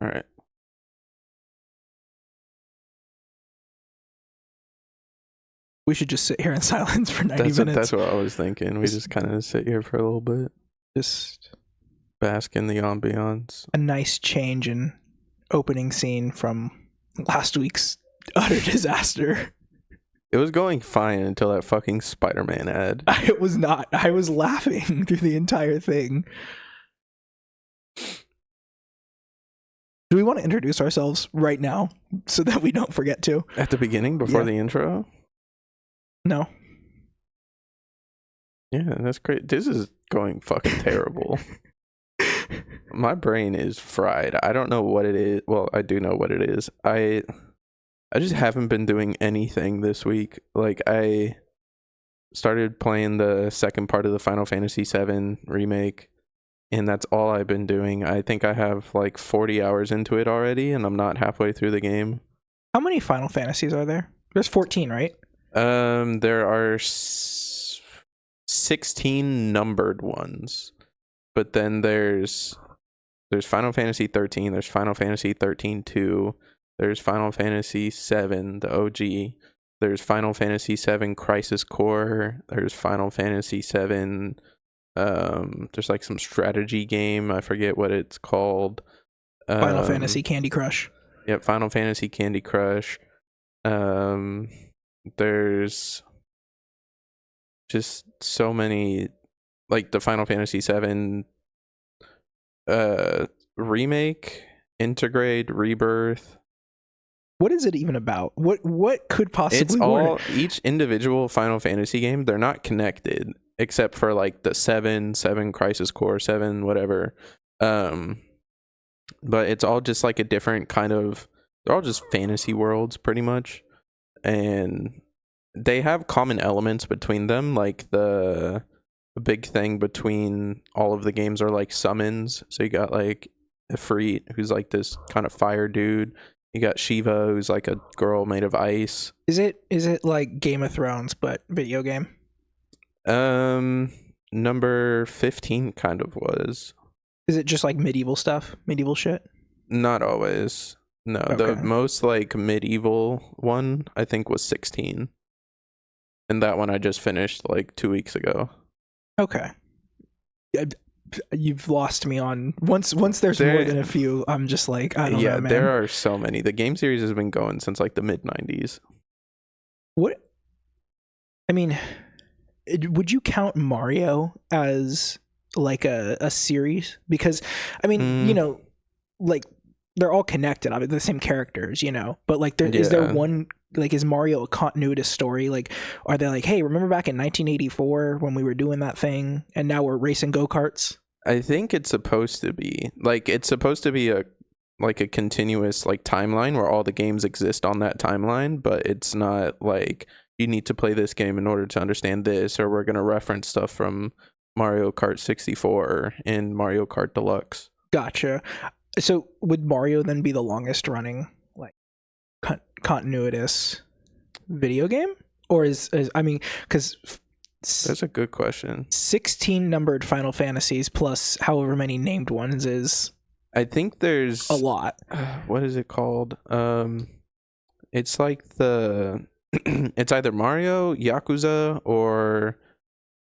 All right. We should just sit here in silence for 90 minutes. That's what I was thinking. We just kind of sit here for a little bit. Just bask in the ambiance. A nice change in opening scene from last week's utter disaster. It was going fine until that fucking Spider-Man ad. It was not. I was laughing through the entire thing. Do we want to introduce ourselves right now so that we don't forget to? At the beginning, before the intro? No. Yeah, that's great. This is going fucking terrible. My brain is fried. I don't know what it is. Well, I do know what it is. I just haven't been doing anything this week. Like, I started playing the second part of the Final Fantasy VII remake, and that's all I've been doing. I think I have like 40 hours into it already, and I'm not halfway through the game. How many Final Fantasies are there? There's 14, right? There are 16 numbered ones, but then there's Final Fantasy 13, there's Final Fantasy 13-2, there's Final Fantasy 7, the OG, there's Final Fantasy 7 Crisis Core, there's Final Fantasy 7, there's like some strategy game, I forget what it's called. Final Fantasy Candy Crush. Yep, Final Fantasy Candy Crush. There's just so many, like the Final Fantasy VII remake, Integrate, Rebirth. What is it even about? What could possibly it's all work? Each individual Final Fantasy game, they're not connected except for like the 7 Crisis Core, 7 whatever. But it's all just like a different kind of, they're all just fantasy worlds pretty much, and they have common elements between them. Like the big thing between all of the games are like summons. So you got like Ifrit, who's like this kind of fire dude. You got Shiva, who's like a girl made of ice. Is it like Game of Thrones but video game? Number 15 kind of was. Is it just like medieval stuff? Medieval shit? Not always. No, okay. The most like medieval one I think was 16. And that one I just finished like 2 weeks ago. Okay. You've lost me on once there's more than a few. I'm just like, I don't know, man. There are so many. The game series has been going since like the mid-90s. What? I mean, would you count Mario as like a series? Because I mean, you know, like they're all connected, obviously the same characters, you know, but like is there one, like, is Mario a continuous story? Like, are they like, hey, remember back in 1984 when we were doing that thing and now we're racing go-karts? I think it's supposed to be like, it's supposed to be a continuous like timeline where all the games exist on that timeline, but it's not like you need to play this game in order to understand this, or we're going to reference stuff from Mario Kart 64 and Mario Kart Deluxe. Gotcha. So would Mario then be the longest running like continuous video game, or is I mean, because that's a good question. 16 numbered Final Fantasies plus however many named ones is, I think there's a lot. What is it called? It's like it's either Mario, Yakuza, or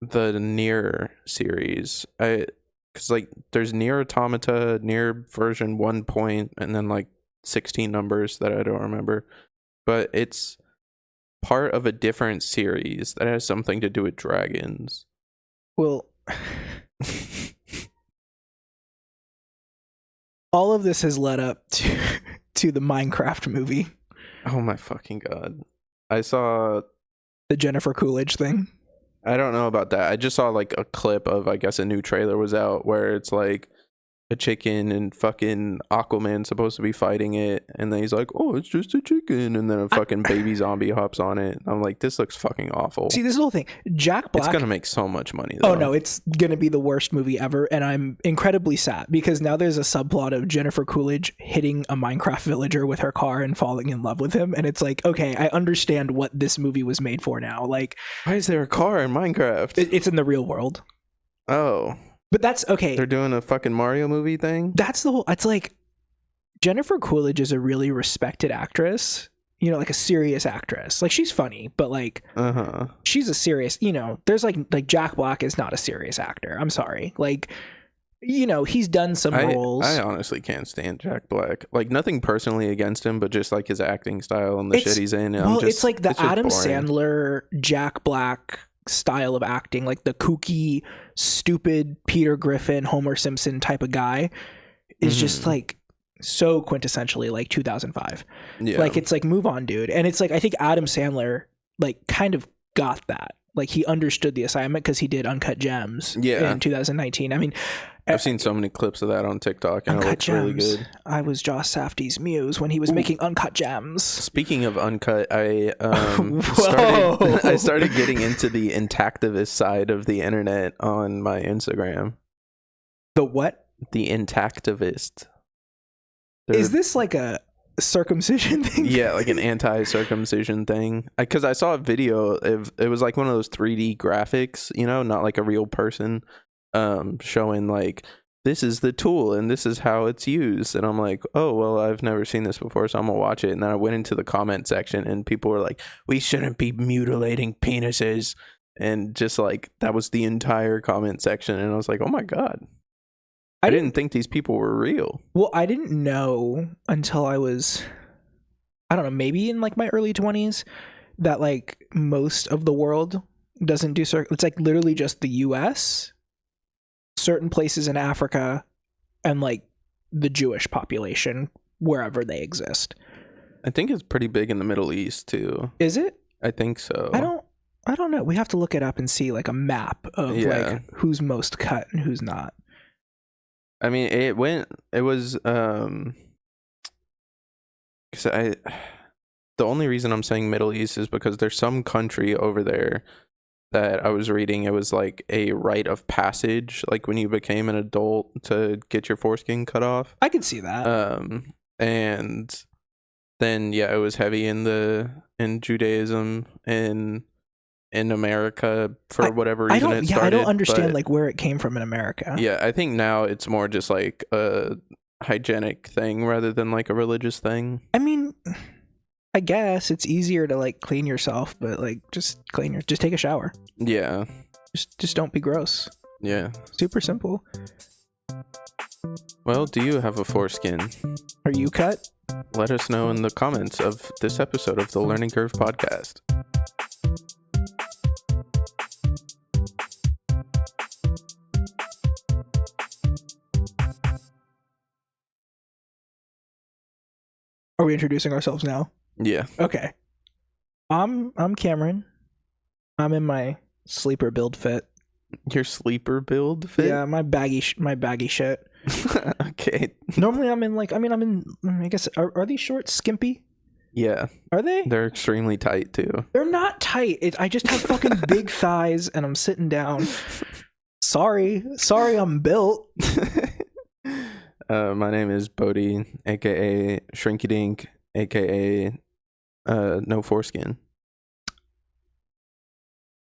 the Nier series. Because like there's Nier Automata, Nier version 1 point, and then like 16 numbers that I don't remember, but it's part of a different series that has something to do with dragons. Well, all of this has led up to the Minecraft movie. Oh my fucking god. I saw the Jennifer Coolidge thing. I don't know about that. I just saw like a clip of, I guess, a new trailer was out where it's like a chicken and fucking Aquaman's supposed to be fighting it, and then he's like, oh, it's just a chicken, and then a fucking baby zombie hops on it. I'm like, this looks fucking awful. See, this whole thing, Jack Black, it's gonna make so much money though. Oh no, it's gonna be the worst movie ever, and I'm incredibly sad because now there's a subplot of Jennifer Coolidge hitting a Minecraft villager with her car and falling in love with him, and it's like, okay, I understand what this movie was made for now. Like, why is there a car in Minecraft? It's in the real world. Oh. But that's okay. They're doing a fucking Mario movie thing? That's the whole, it's like, Jennifer Coolidge is a really respected actress, you know, like a serious actress. Like, she's funny, but like, she's a serious, you know, there's like Jack Black is not a serious actor. I'm sorry. Like, you know, he's done some roles. I honestly can't stand Jack Black. Like, nothing personally against him, but just like his acting style and the shit he's in. It's like the Adam Sandler, Jack Black style of acting, like the kooky, stupid Peter Griffin, Homer Simpson type of guy is just like so quintessentially like 2005. Yeah. Like, it's like, move on, dude. And it's like, I think Adam Sandler like kind of got that. Like, he understood the assignment because he did Uncut Gems in 2019. I mean, I've seen so many clips of that on TikTok, and it looks really good. I was Josh Safdie's muse when he was making Uncut Gems. Speaking of Uncut, I started getting into the intactivist side of the internet on my Instagram. The what? The intactivist. Is this like a circumcision thing? Yeah, like an anti-circumcision thing. Because I saw a video. It was like one of those 3D graphics, you know, not like a real person. Showing like, this is the tool and this is how it's used, and I'm like, oh well, I've never seen this before, so I'm gonna watch it. And then I went into the comment section and people were like, we shouldn't be mutilating penises, and just like, that was the entire comment section. And I was like, oh my god, I didn't think these people were real. Well, I didn't know until I was, I don't know, maybe in like my early 20s, that like most of the world doesn't do it's like literally just the US, certain places in Africa, and like the Jewish population wherever they exist. I think it's pretty big in the Middle East too. Is it? I think so. I don't know. We have to look it up and see like a map of like who's most cut and who's not. I mean, it was because the only reason I'm saying Middle East is because there's some country over there that I was reading. It was like a rite of passage, like when you became an adult, to get your foreskin cut off. I could see that. And then it was heavy in Judaism in America for whatever reason it started. I don't understand like where it came from in America. Yeah, I think now it's more just like a hygienic thing rather than like a religious thing. I mean, I guess it's easier to like clean yourself, but like just take a shower. Yeah. Just don't be gross. Yeah. Super simple. Well, do you have a foreskin? Are you cut? Let us know in the comments of this episode of the Learning Curve podcast. Are we introducing ourselves now? Yeah. Okay. I'm Cameron. I'm in my sleeper build fit. Your sleeper build fit? Yeah, my baggy shit. Okay. Normally I'm in like, I guess, are these shorts skimpy? Yeah. Are they? They're extremely tight too. They're not tight. I just have fucking big thighs and I'm sitting down. Sorry, I'm built. My name is Bodhi, aka Shrinky Dink, aka no foreskin.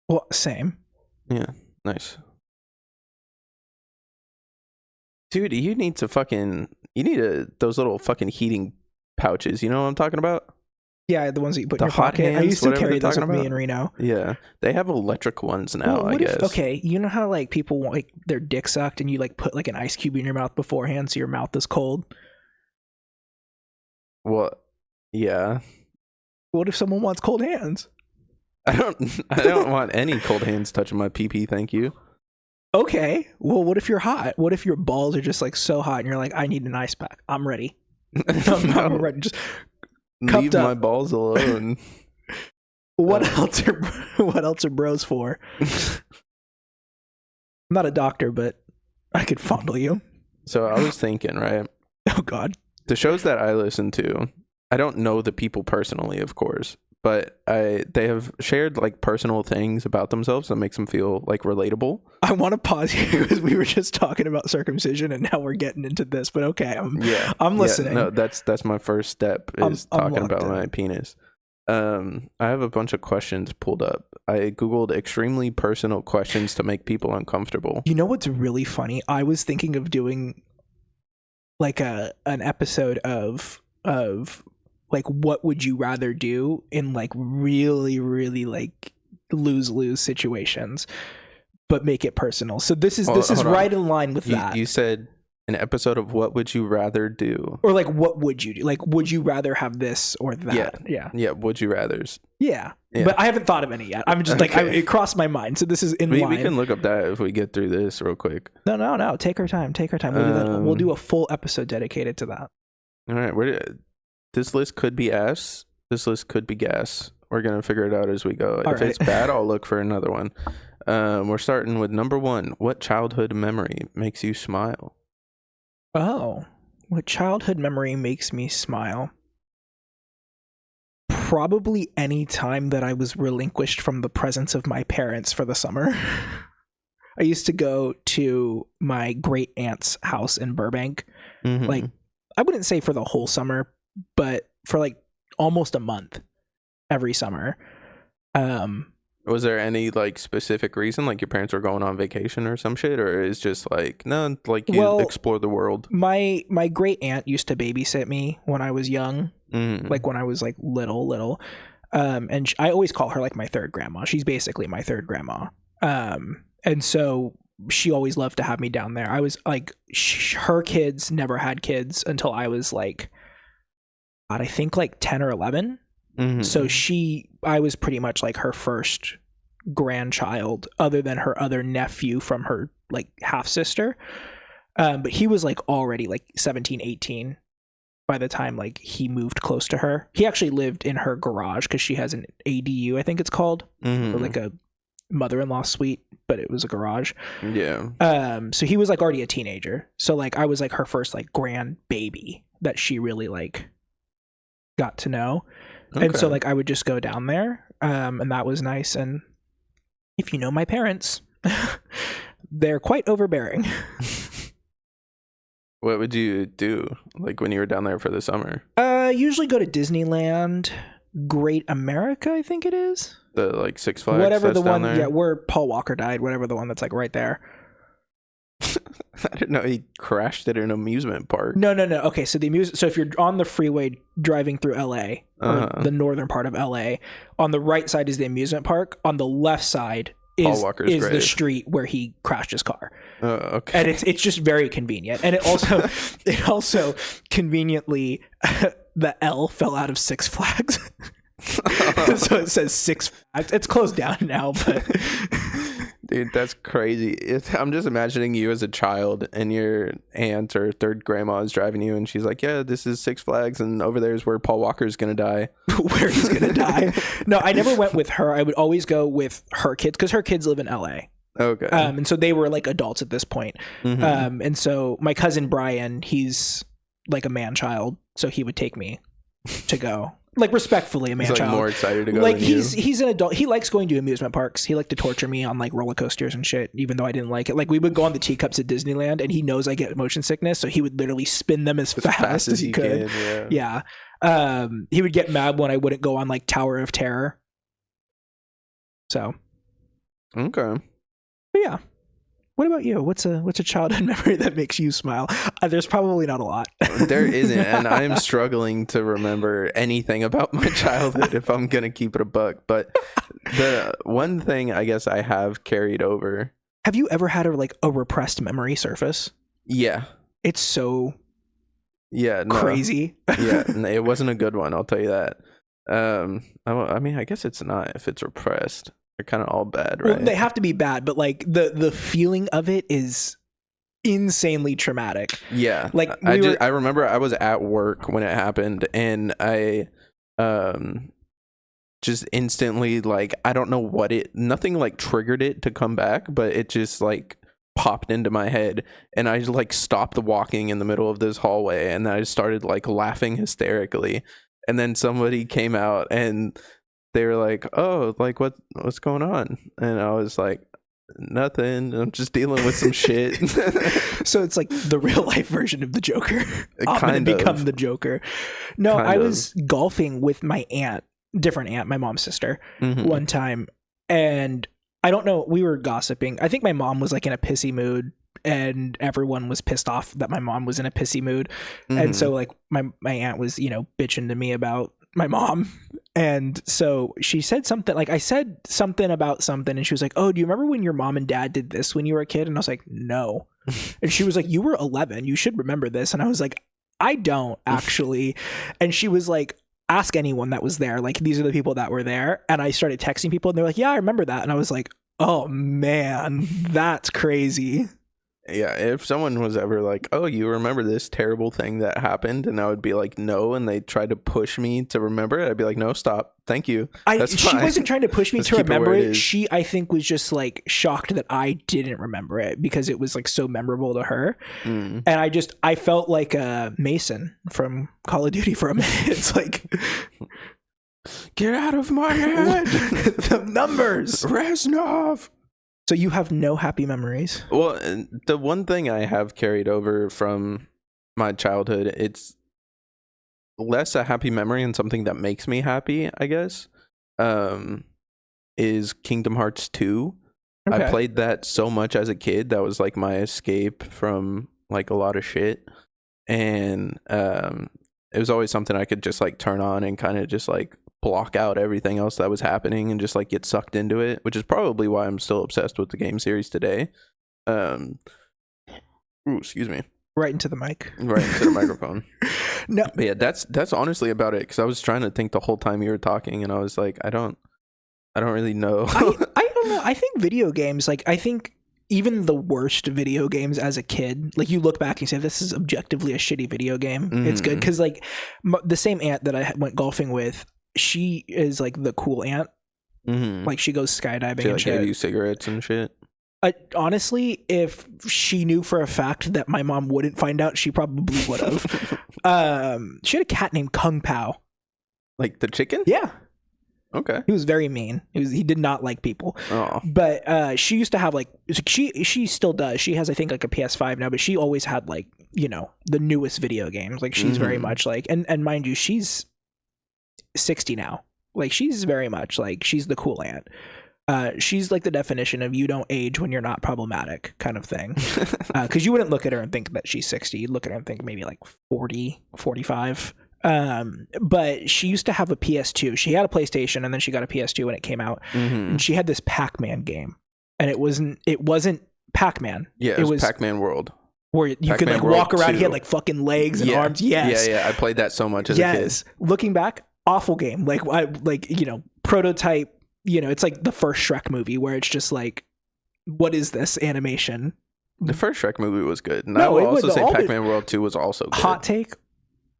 Well, same. Yeah, nice. Dude, you need those little fucking heating pouches. You know what I'm talking about? Yeah, the ones that you put in your pocket. Hands, I used to carry those with me in Reno. Yeah, they have electric ones now, I guess. Okay, you know how like people want like their dick sucked and you like put like an ice cube in your mouth beforehand so your mouth is cold? What? Yeah. What if someone wants cold hands? I don't want any cold hands touching my pee-pee, thank you. Okay, well, what if you're hot? What if your balls are just like so hot and you're like, I need an ice pack. I'm ready. I'm ready. Just leave my balls alone. What else are bros for? I'm not a doctor, but I could fondle you. So I was thinking, right? Oh God. The shows that I listen to, I don't know the people personally, of course, but they have shared like personal things about themselves that makes them feel like relatable. I want to pause here because we were just talking about circumcision and now we're getting into this, but okay, I'm listening. No, that's my first step is talking about my penis. I have a bunch of questions pulled up. I Googled extremely personal questions to make people uncomfortable. You know what's really funny? I was thinking of doing like an episode of like what would you rather do in like really really like lose situations, but make it personal. So this is right in line with that. You said an episode of what would you rather do, or like what would you do? Like would you rather have this or that? Yeah. Would you rather's? Yeah. But I haven't thought of any yet. I'm just like it crossed my mind. So this is in line. We can look up that if we get through this real quick. No. Take our time. We'll do that. We'll do a full episode dedicated to that. All right. This list could be ass. This list could be gas. We're gonna figure it out as we go. If it's bad, I'll look for another one. We're starting with number 1. What childhood memory makes you smile? Oh, what childhood memory makes me smile? Probably any time that I was relinquished from the presence of my parents for the summer. I used to go to my great aunt's house in Burbank. Mm-hmm. Like, I wouldn't say for the whole summer, but for like almost a month every summer. Was there any like specific reason, like your parents were going on vacation or some shit, or is just like no, like you explore the world? My great aunt used to babysit me when I was young, like when I was like little, and I always call her like my third grandma. She's basically my third grandma, and so she always loved to have me down there. I was like, her kids never had kids until I was like, I think like 10 or 11. Mm-hmm. So I was pretty much like her first grandchild, other than her other nephew from her like half sister. But he was like already like 17, 18 by the time like he moved close to her. He actually lived in her garage because she has an ADU, I think it's called, or like a mother-in-law suite, but it was a garage. Yeah. So he was like already a teenager. So like I was like her first like grand baby that she really like got to know. Okay. And so like I would just go down there, and that was nice. And if you know my parents, they're quite overbearing. What would you do like when you were down there for the summer? Usually go to Disneyland, Great America, I think it is. The like Six Flags, whatever the one, yeah, where Paul Walker died, whatever the one that's like right there. I didn't know he crashed at an amusement park. No. Okay, so so if you're on the freeway driving through LA, or the northern part of LA, on the right side is the amusement park. On the left side is the street where he crashed his car. Okay. And it's just very convenient. And it also conveniently the L fell out of Six Flags. So it says Six Flags. It's closed down now, but dude, that's crazy. I'm just imagining you as a child and your aunt or third grandma is driving you and she's like, yeah, this is Six Flags and over there is where Paul Walker's gonna die. Where he's gonna die. No, I never went with her. I would always go with her kids because her kids live in LA. Okay. And so they were like adults at this point. Mm-hmm. And so my cousin Brian, he's like a man child, so he would take me to go. Like respectfully, a man child. More excited to go. Like than he's an adult. He likes going to amusement parks. He liked to torture me on like roller coasters and shit, even though I didn't like it. Like we would go on the teacups at Disneyland, and he knows I get motion sickness, so he would literally spin them as fast as he could. Yeah. He would get mad when I wouldn't go on like Tower of Terror. So. Okay. But yeah. What about you? What's a childhood memory that makes you smile? There's probably not a lot. There isn't, and I'm struggling to remember anything about my childhood if I'm gonna keep it a buck. But the one thing I guess I have carried over. Have you ever had a repressed memory surface? Yeah. It's so crazy. Yeah, it wasn't a good one, I'll tell you that. I mean, I guess it's not if it's repressed. They're kind of all bad, right? Well, they have to be bad, but like the feeling of it is insanely traumatic. Yeah, like I remember I was at work when it happened, and I just instantly, like, I don't know what nothing like triggered it to come back, but it just like popped into my head, and I just like stopped walking in the middle of this hallway, and I started like laughing hysterically, and then somebody came out and they were like, oh, like what's going on? And I was like, nothing, I'm just dealing with some shit. So it's like the real life version of the Joker. I'm gonna become the Joker. No, I was golfing with my aunt, different aunt, my mom's sister, one time, and I don't know, we were gossiping. I think my mom was like in a pissy mood, and everyone was pissed off that my mom was in a pissy mood. Mm-hmm. And so like my aunt was, you know, bitching to me about my mom. And so she said something, like I said something about something, and she was like, oh, do you remember when your mom and dad did this when you were a kid? And I was like, no. And she was like, you were 11, you should remember this. And I was like, I don't actually. And she was like, ask anyone that was there, like these are the people that were there. And I started texting people and they're like, yeah, I remember that. And I was like, oh man, that's crazy. Yeah, if someone was ever like, oh, you remember this terrible thing that happened? And I would be like, no. And they tried to push me to remember it. I'd be like, no, stop. Thank you. She wasn't trying to push me Let's to keep it remember where it it. is. She, I think, was just like shocked that I didn't remember it because it was like so memorable to her. Mm. And I felt like Mason from Call of Duty for a minute. It's like, Get out of my head. the numbers. Reznov. So you have no happy memories? Well, the one thing I have carried over from my childhood, it's less a happy memory and something that makes me happy, I guess, is Kingdom Hearts 2. Okay. I played that so much as a kid. That was like my escape from like a lot of shit. And it was always something I could just like turn on and kind of just like block out everything else that was happening and just like get sucked into it, which is probably why I'm still obsessed with the game series today. Excuse me. Right into the mic. Right into the microphone. No. But yeah, that's honestly about it, because I was trying to think the whole time you were talking and I was like, I don't really know. I don't know. I think video games, like I think even the worst video games as a kid, like you look back and you say, this is objectively a shitty video game. It's good because like the same aunt that I went golfing with, she is like the cool aunt. Mm-hmm. Like she goes skydiving She and like shit. gave you cigarettes and shit. Honestly, if she knew for a fact that my mom wouldn't find out, she probably would have. She had a cat named Kung Pao. Like the chicken? Yeah. Okay. He was very mean. He did not like people. Oh. But she used to have like she still does. She has I think like a PS5 now, but she always had like, you know, the newest video games. Like she's very much like and mind you, she's 60 now. Like she's very much like she's the cool aunt. She's like the definition of you don't age when you're not problematic kind of thing. Because you wouldn't look at her and think that she's 60. You'd look at her and think maybe like 40, 45. But she used to have a PS2. She had a PlayStation and then she got a PS2 when it came out. And she had this Pac-Man game. And it wasn't Pac-Man. Yeah, it was Pac-Man World. Where you Pac-Man could like World walk around. 2. He had like fucking legs and arms. Yes. Yeah. I played that so much as a kid. Looking back, awful game. Like you know, prototype. You know, it's like the first Shrek movie where it's just like, what is this animation? The first Shrek movie was good. And No, I will it was also say all Pac-Man World 2 was also good. Hot take.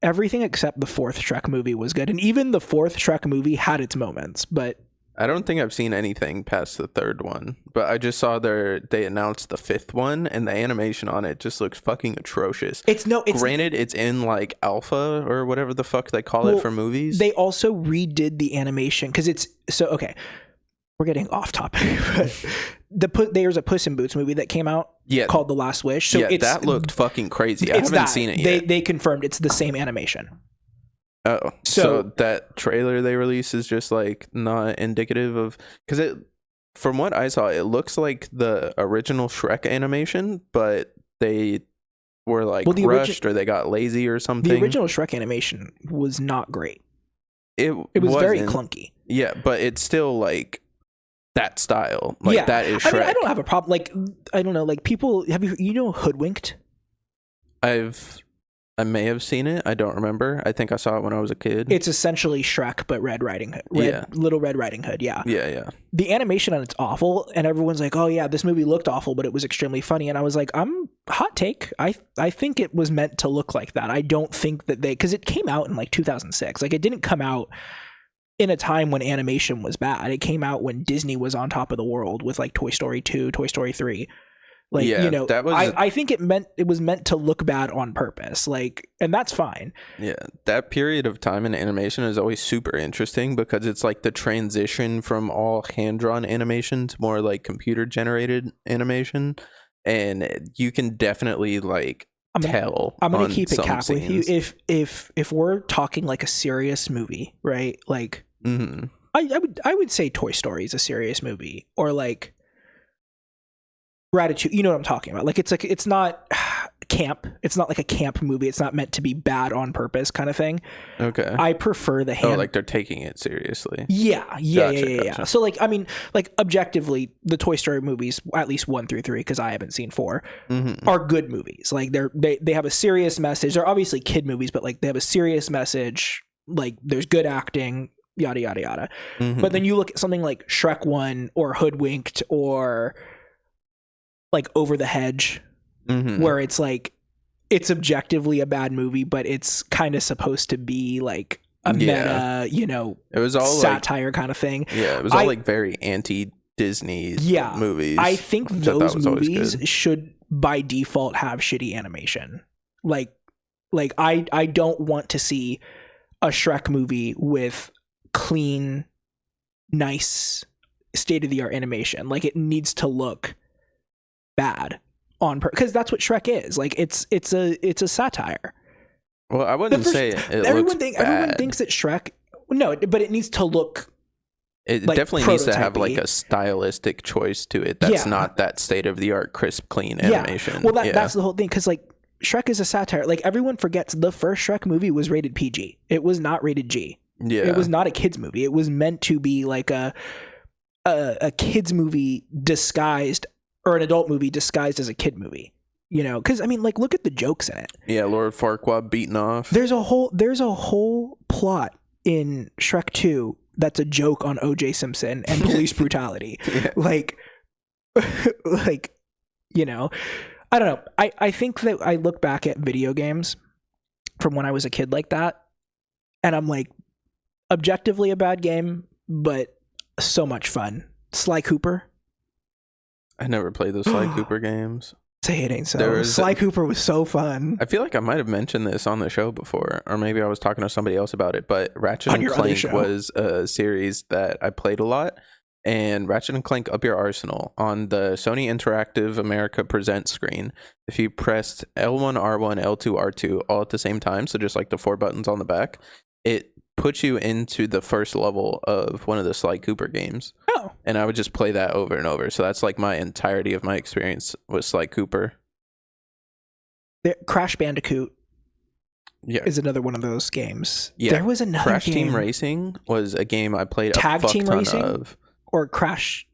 Everything except the fourth Shrek movie was good. And even the fourth Shrek movie had its moments, but I don't think I've seen anything past the third one. But I just saw they announced the fifth one, and the animation on it just looks fucking atrocious. Granted, it's in like alpha or whatever the fuck they call it for movies. They also redid the animation because it's so okay. We're getting off topic, but there's a Puss in Boots movie that came out called The Last Wish. So that looked fucking crazy. I haven't seen it yet. They confirmed it's the same animation. Oh, so that trailer they released is just like not indicative of, because it, from what I saw, it looks like the original Shrek animation, but they were like rushed or they got lazy or something. The original Shrek animation was not great. It was very clunky. Yeah, but it's still like that style. Like that is Shrek. I mean, I don't have a problem. Like, I don't know. Like people, you know Hoodwinked? I may have seen it. I don't remember. I think I saw it when I was a kid. It's essentially Shrek, but Red Riding Hood. Little Red Riding Hood, yeah. Yeah. The animation on it's awful, and everyone's like, oh yeah, this movie looked awful, but it was extremely funny. And I was like, hot take. I think it was meant to look like that. I don't think that because it came out in like 2006. Like it didn't come out in a time when animation was bad. It came out when Disney was on top of the world with like Toy Story 2, Toy Story 3. Like, you know, that was, I think it was meant to look bad on purpose. Like, and that's fine. Yeah. That period of time in animation is always super interesting because it's like the transition from all hand-drawn animation to more like computer-generated animation. And you can definitely like tell. I'm going to keep it cap with you. If we're talking like a serious movie, right? Like, I would say Toy Story is a serious movie, or like, Ratatouille, you know what I'm talking about. Like it's not camp. It's not like a camp movie. It's not meant to be bad on purpose kind of thing. Okay. I prefer the hand. Oh, like they're taking it seriously. Yeah. Gotcha. So like, I mean, like objectively, the Toy Story movies, at least 1 through 3, because I haven't seen 4, are good movies. Like they have a serious message. They're obviously kid movies, but like they have a serious message. Like there's good acting, yada yada yada. But then you look at something like Shrek 1 or Hoodwinked or like Over the Hedge, where it's like it's objectively a bad movie, but it's kind of supposed to be like a meta, you know, it was all satire like, kind of thing. Yeah, it was all like very anti-Disney movies. I think those movies should by default have shitty animation. Like I don't want to see a Shrek movie with clean, nice, state-of-the-art animation. Like it needs to look bad on because that's what Shrek is. Like it's a satire. Well, I wouldn't say everyone thinks that Shrek. No, but it needs to look. It like definitely needs to have like a stylistic choice to it. That's not that state of the art, crisp, clean animation. Well, that's the whole thing. Because like Shrek is a satire. Like everyone forgets the first Shrek movie was rated PG. It was not rated G. Yeah, it was not a kids movie. It was meant to be like a kids movie disguised. Or an adult movie disguised as a kid movie, you know? Because I mean, like, look at the jokes in it. Yeah, Lord Farquaad beaten off. There's a whole plot in Shrek 2 that's a joke on O.J. Simpson and police brutality. Like, you know, I don't know. I think that I look back at video games from when I was a kid like that, and I'm like, objectively a bad game, but so much fun. Sly Cooper. I never played those Sly Cooper games. Say it ain't so. Sly Cooper was so fun. I feel like I might have mentioned this on the show before, or maybe I was talking to somebody else about it, but Ratchet and Clank was a series that I played a lot, and Ratchet and Clank Up Your Arsenal on the Sony Interactive America Present screen, if you pressed L1, R1, L2, R2 all at the same time, so just like the 4 buttons on the back, it put you into the first level of one of the Sly Cooper games. Oh. And I would just play that over and over. So that's like my entirety of my experience with Sly Cooper. Crash Bandicoot is another one of those games. Yeah. There was another Crash Team Racing was a game I played Tag a fuck Team ton Racing? of. Or Crash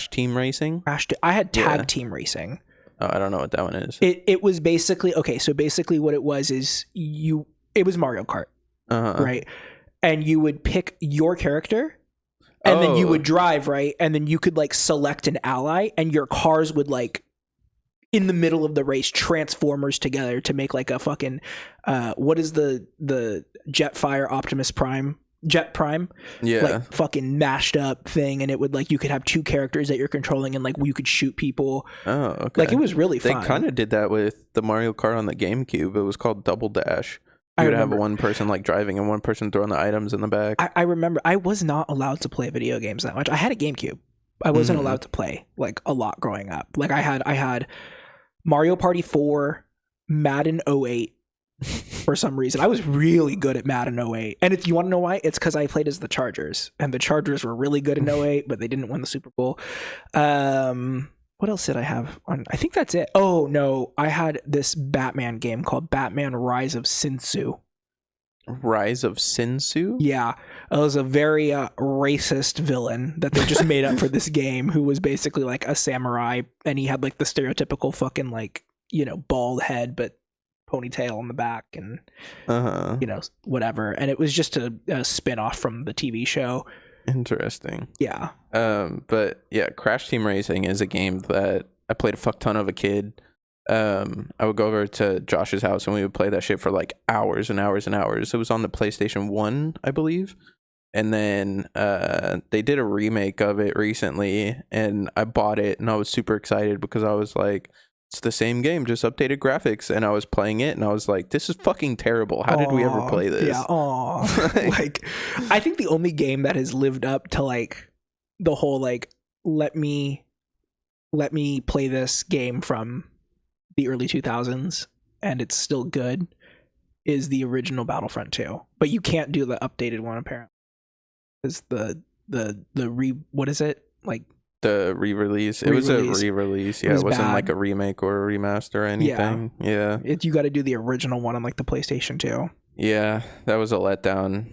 Team Racing? I had Tag Team Racing. Oh, I don't know what that one is. It was basically, okay, so basically what it was is it was Mario Kart, right? And you would pick your character, and then you would drive, right? And then you could like select an ally, and your cars would like, in the middle of the race, transformers together to make like a fucking, what is the Jetfire Optimus Prime? Jet Prime? Yeah. Like fucking mashed up thing, and it would like, you could have 2 characters that you're controlling, and like you could shoot people. Oh, okay. Like it was really fun. They kind of did that with the Mario Kart on the GameCube. It was called Double Dash. You would have one person like driving and one person throwing the items in the back. I remember I was not allowed to play video games that much. I had a GameCube. I wasn't allowed to play like a lot growing up. Like I had Mario Party 4, Madden 08 for some reason. I was really good at Madden 08. And if you want to know why, it's because I played as the Chargers. And the Chargers were really good in 08, but they didn't win the Super Bowl. What else did I have on? I think that's it. Oh, no. I had this Batman game called Batman Rise of Sinsu. Rise of Sinsu? Yeah. It was a very racist villain that they just made up for this game, who was basically like a samurai, and he had like the stereotypical fucking like, you know, bald head, but ponytail on the back and, you know, whatever. And it was just a spin-off from the TV show. Interesting. Yeah. But yeah, Crash Team Racing is a game that I played a fuck ton of a kid. I would go over to Josh's house and we would play that shit for like hours and hours and hours. It was on the PlayStation 1, I believe. And then they did a remake of it recently, and I bought it and I was super excited because I was like, it's the same game, just updated graphics. And I was playing it and I was like, this is fucking terrible. How did we ever play this? Yeah. Like, I think the only game that has lived up to like the whole like, let me play this game from the early 2000s and it's still good is the original Battlefront 2. But you can't do the updated one apparently. Is what is it? Like The re-release. It was a re-release. Yeah, it wasn't bad. like a remake or a remaster or anything. Yeah. You got to do the original one on like the PlayStation 2. Yeah, that was a letdown.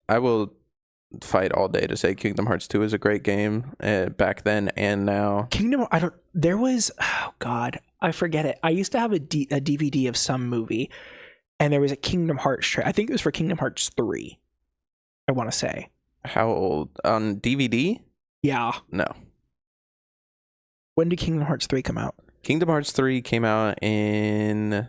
I will fight all day to say Kingdom Hearts 2 is a great game back then and now. There was, oh God, I forget it. I used to have a DVD of some movie, and there was a Kingdom Hearts I think it was for Kingdom Hearts 3, I want to say. How old? On DVD? Yeah. No. When did Kingdom Hearts 3 come out? Kingdom Hearts 3 came out in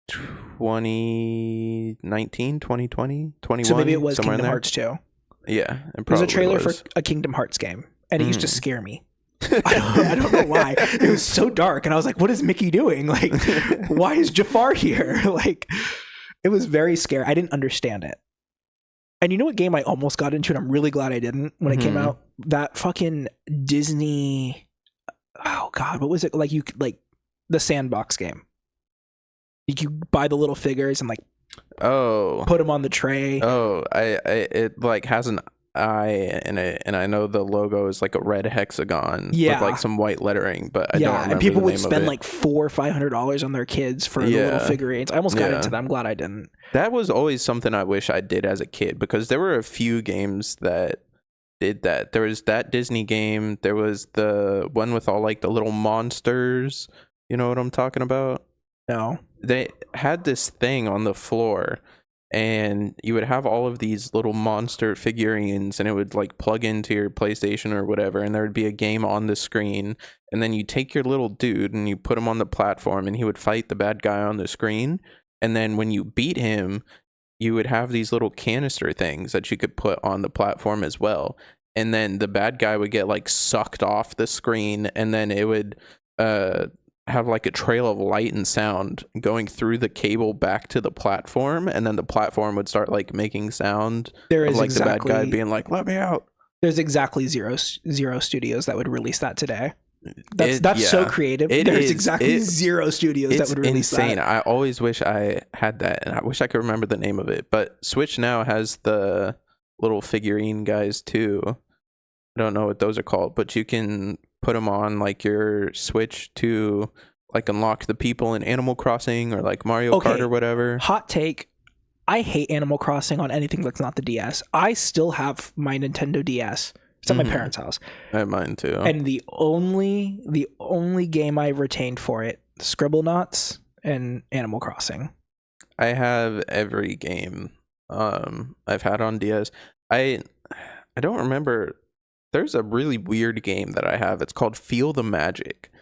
2019, 2020, 21. So maybe it was somewhere Kingdom in there. Hearts 2. Yeah. There's a trailer for a Kingdom Hearts game, and it used to scare me. I don't know why. It was so dark, and I was like, what is Mickey doing? Like, why is Jafar here? Like, it was very scary. I didn't understand it. And you know what game I almost got into, and I'm really glad I didn't when it came out? That fucking Disney, oh God, what was it? Like the sandbox game. You buy the little figures and like put them on the tray. It like has an eye in it, and I know the logo is like a red hexagon with like some white lettering, but I don't remember and people the would name spend of it. like $400 or $500 on their kids for the little figurines. I almost got into that. I'm glad I didn't. That was always something I wish I did as a kid, because there were a few games that did that. There was that Disney game. There was the one with all like the little monsters. You know what I'm talking about? No. They had this thing on the floor, and you would have all of these little monster figurines, and it would like plug into your PlayStation or whatever, and there would be a game on the screen, and then you take your little dude and you put him on the platform, and he would fight the bad guy on the screen. And then when you beat him, you would have these little canister things that you could put on the platform as well. And then the bad guy would get like sucked off the screen, and then it would have like a trail of light and sound going through the cable back to the platform, and then the platform would start like making sound. There is like the bad guy being like, "Let me out." There's exactly zero studios that would release that today. That's so creative. There's exactly zero studios that would release that. It's insane. I always wish I had that, and I wish I could remember the name of it. But Switch now has the little figurine guys too. I don't know what those are called, but you can put them on like your Switch to like unlock the people in Animal Crossing or like Mario Kart or whatever. Hot take. I hate Animal Crossing on anything that's not the DS. I still have my Nintendo DS. It's at my parents' house. I have mine too. And the only game I've retained for it, Scribblenauts and Animal Crossing. I have every game I've had on DS. I don't remember. There's a really weird game that I have. It's called Feel the Magic.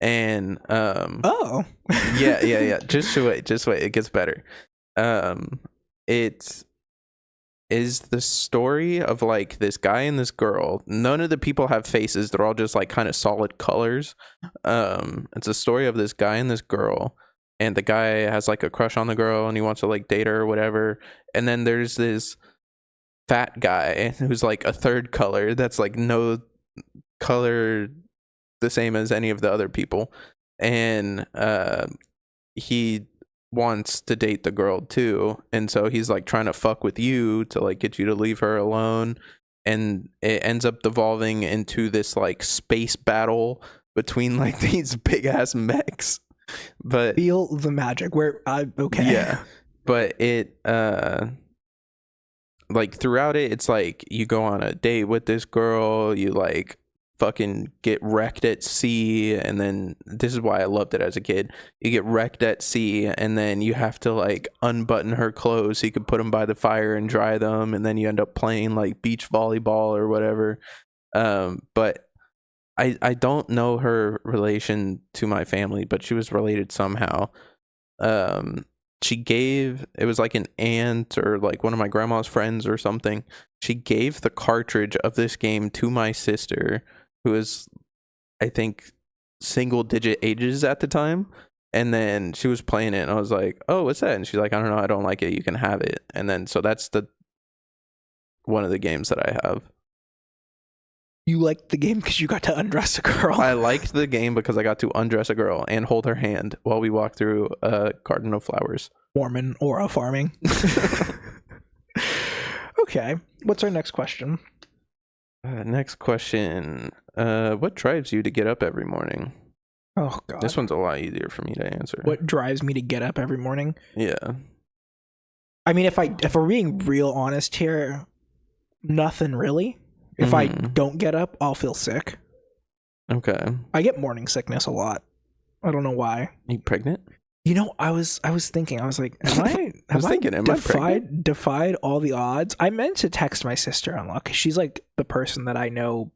And yeah. Just wait. It gets better. It is the story of like this guy and this girl. None of the people have faces. They're all just like kind of solid colors. It's a story of this guy and this girl, and the guy has like a crush on the girl and he wants to like date her or whatever. And then there's this fat guy who's like a third color that's like no color the same as any of the other people, and he wants to date the girl too, and so he's like trying to fuck with you to like get you to leave her alone, and it ends up devolving into this like space battle between like these big ass mechs. But Feel the Magic, where but it like throughout it, it's like you go on a date with this girl, you like fucking get wrecked at sea, and then this is why I loved it as a kid. You get wrecked at sea, and then you have to like unbutton her clothes so you can put them by the fire and dry them, and then you end up playing like beach volleyball or whatever. But I don't know her relation to my family, but she was related somehow. It was like an aunt or like one of my grandma's friends or something. She gave the cartridge of this game to my sister, who was, I think, single digit ages at the time. And then she was playing it, and I was like, "Oh, what's that?" And she's like, "I don't know, I don't like it. You can have it." And then so that's one of the games that I have. You liked the game because you got to undress a girl. I liked the game because I got to undress a girl and hold her hand while we walked through a garden of flowers. Mormon aura farming. Okay, what's our next question? Next question. What drives you to get up every morning? Oh God. This one's a lot easier for me to answer. What drives me to get up every morning? Yeah. I mean, if we're being real honest here, nothing really. If I don't get up, I'll feel sick. Okay. I get morning sickness a lot. I don't know why. You pregnant? You know, I was thinking, I was like, am I defied all the odds? I meant to text my sister-in-law because she's like the person that I know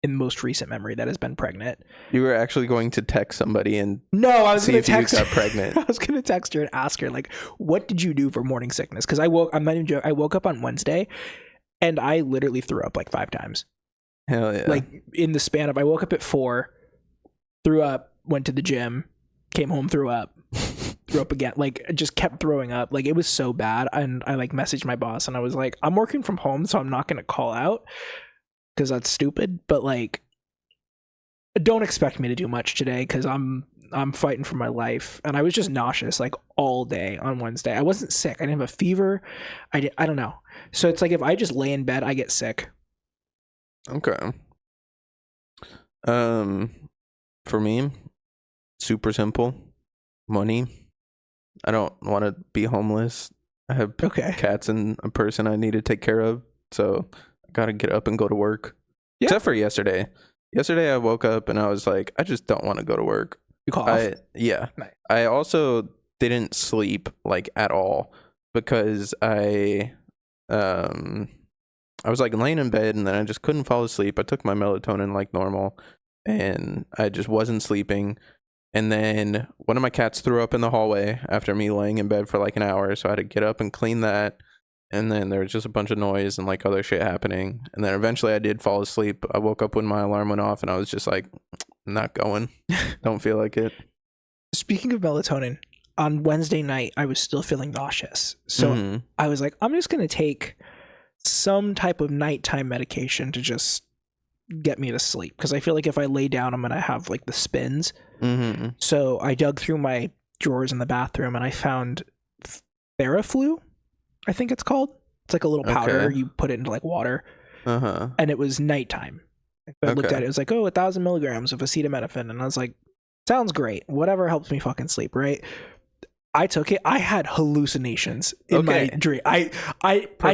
in most recent memory that has been pregnant. You were actually going to text somebody and I was going to text you got pregnant. I was going to text her and ask her, like, what did you do for morning sickness? Because I woke up on Wednesday and I literally threw up like 5 times. Hell yeah. Like in the span of, I woke up at 4, threw up, went to the gym, came home, threw up again, like just kept throwing up. Like it was so bad. And I like messaged my boss and I was like, I'm working from home, so I'm not going to call out because that's stupid, but like don't expect me to do much today because I'm fighting for my life. And I was just nauseous like all day on Wednesday. I wasn't sick. I didn't have a fever. I don't know. So it's like if I just lay in bed, I get sick. Okay. For me, super simple. Money. I don't want to be homeless. I have cats and a person I need to take care of, so I gotta get up and go to work. Yeah. Except for yesterday. Yesterday I woke up and I was like, I just don't want to go to work. You cough? Yeah. Nice. I also didn't sleep like at all because I was like laying in bed and then I just couldn't fall asleep. I took my melatonin like normal and I just wasn't sleeping. And then one of my cats threw up in the hallway after me laying in bed for like an hour. So I had to get up and clean that. And then there was just a bunch of noise and like other shit happening. And then eventually I did fall asleep. I woke up when my alarm went off and I was just like, not going. Don't feel like it. Speaking of melatonin, on Wednesday night, I was still feeling nauseous. So I was like, I'm just going to take some type of nighttime medication to just get me to sleep. Because I feel like if I lay down, I'm going to have like the spins. So I dug through my drawers in the bathroom and I found Theraflu, I think it's called. It's like a little powder. You put it into like water. And it was nighttime. I looked at it. It was like, 1,000 milligrams of acetaminophen. And I was like, sounds great. Whatever helps me fucking sleep, right? I took it. I had hallucinations in my dream. I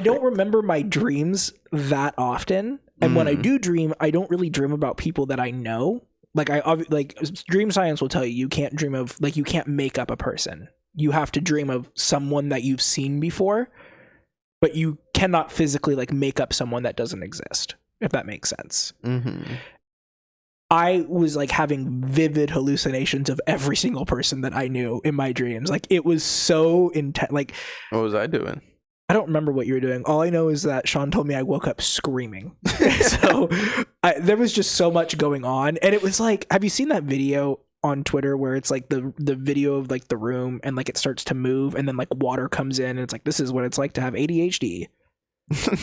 don't remember my dreams that often. And when I do dream, I don't really dream about people that I know. Like dream science will tell you, you can't dream of, like, you can't make up a person. You have to dream of someone that you've seen before, but you cannot physically like make up someone that doesn't exist, if that makes sense. I was like having vivid hallucinations of every single person that I knew in my dreams. Like it was so intense. Like, what was I doing? I don't remember what you were doing. All I know is that Sean told me I woke up screaming. So there was just so much going on. And it was like, have you seen that video on Twitter where it's like the video of like the room and like it starts to move and then like water comes in and it's like, this is what it's like to have ADHD.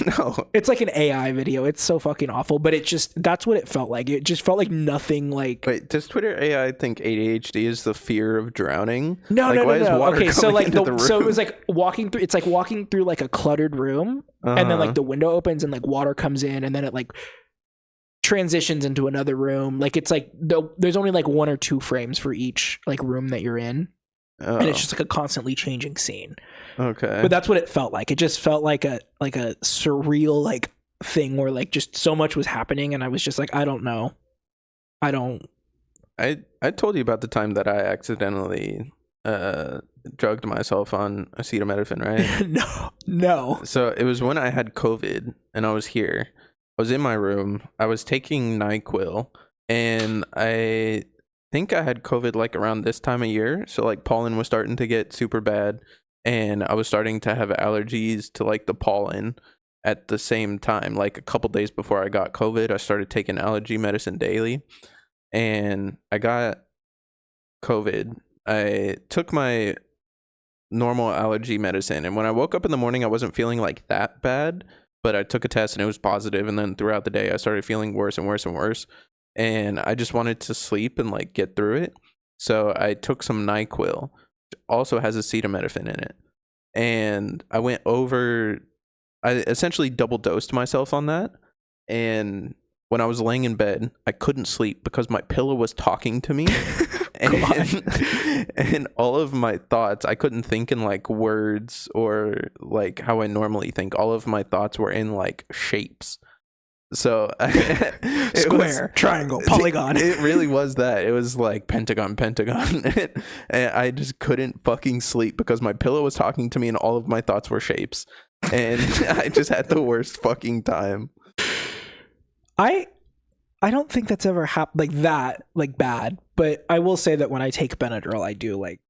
No, it's like an AI video. It's so fucking awful, but that's what it felt like. It just felt like nothing. Like, wait, does Twitter AI think ADHD is the fear of drowning? No, like, no. Okay, so like the room? So it was like walking through. It's like walking through like a cluttered room, and then like the window opens and like water comes in, and then it like transitions into another room. Like it's like there's only like 1 or 2 frames for each like room that you're in. And it's just like a constantly changing scene. Okay. But that's what it felt like. It just felt like a surreal like thing where like just so much was happening and I was just like, I don't know. I told you about the time that I accidentally drugged myself on acetaminophen, right? No. So it was when I had COVID and I was here. I was in my room. I was taking NyQuil and I think I had COVID like around this time of year. So like pollen was starting to get super bad and I was starting to have allergies to like the pollen at the same time. Like a couple days before I got COVID, I started taking allergy medicine daily and I got COVID. I took my normal allergy medicine and when I woke up in the morning, I wasn't feeling like that bad, but I took a test and it was positive. And then throughout the day, I started feeling worse and worse and worse. And I just wanted to sleep and like get through it. So I took some NyQuil, which also has acetaminophen in it. And I essentially double dosed myself on that. and when I was laying in bed, I couldn't sleep because my pillow was talking to me. And all of my thoughts, I couldn't think in like words or like how I normally think. All of my thoughts were in like shapes. So square, triangle, polygon. It really was that. It was like pentagon. And I just couldn't fucking sleep because my pillow was talking to me and all of my thoughts were shapes. And I just had the worst fucking time. I don't think that's ever happened like that, like bad. But I will say that when I take Benadryl, I do like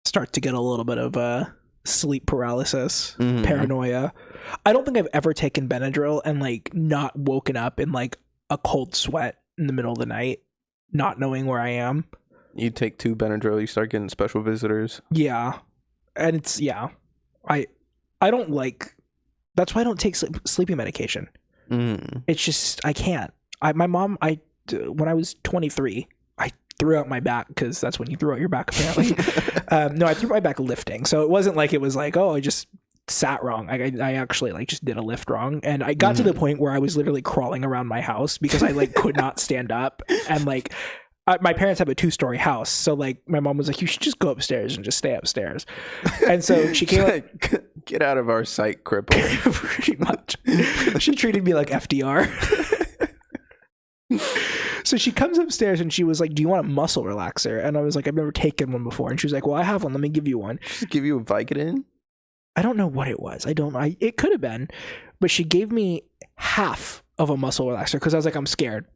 start to get a little bit of sleep paralysis, paranoia. I don't think I've ever taken Benadryl and like not woken up in like a cold sweat in the middle of the night, not knowing where I am. You take 2 Benadryl, you start getting special visitors. Yeah, and it's I don't like. That's why I don't take sleeping medication. It's just I can't. My mom, when I was 23, I threw out my back because that's when you throw out your back apparently. No, I threw my back lifting, so it wasn't like it was like, oh, I just sat wrong. I actually like just did a lift wrong, and I got to the point where I was literally crawling around my house because I like could not stand up, and like my parents have a 2-story house, so like my mom was like, you should just go upstairs and just stay upstairs. And so she came like, get out of our sight, cripple. Pretty much. She treated me like FDR. So she comes upstairs and she was like, do you want a muscle relaxer? And I was like, I've never taken one before. And she was like, well, I have one, let me give you one. Just give you a Vicodin? I don't know what it was. It could have been, but she gave me half of a muscle relaxer because I was like, I'm scared.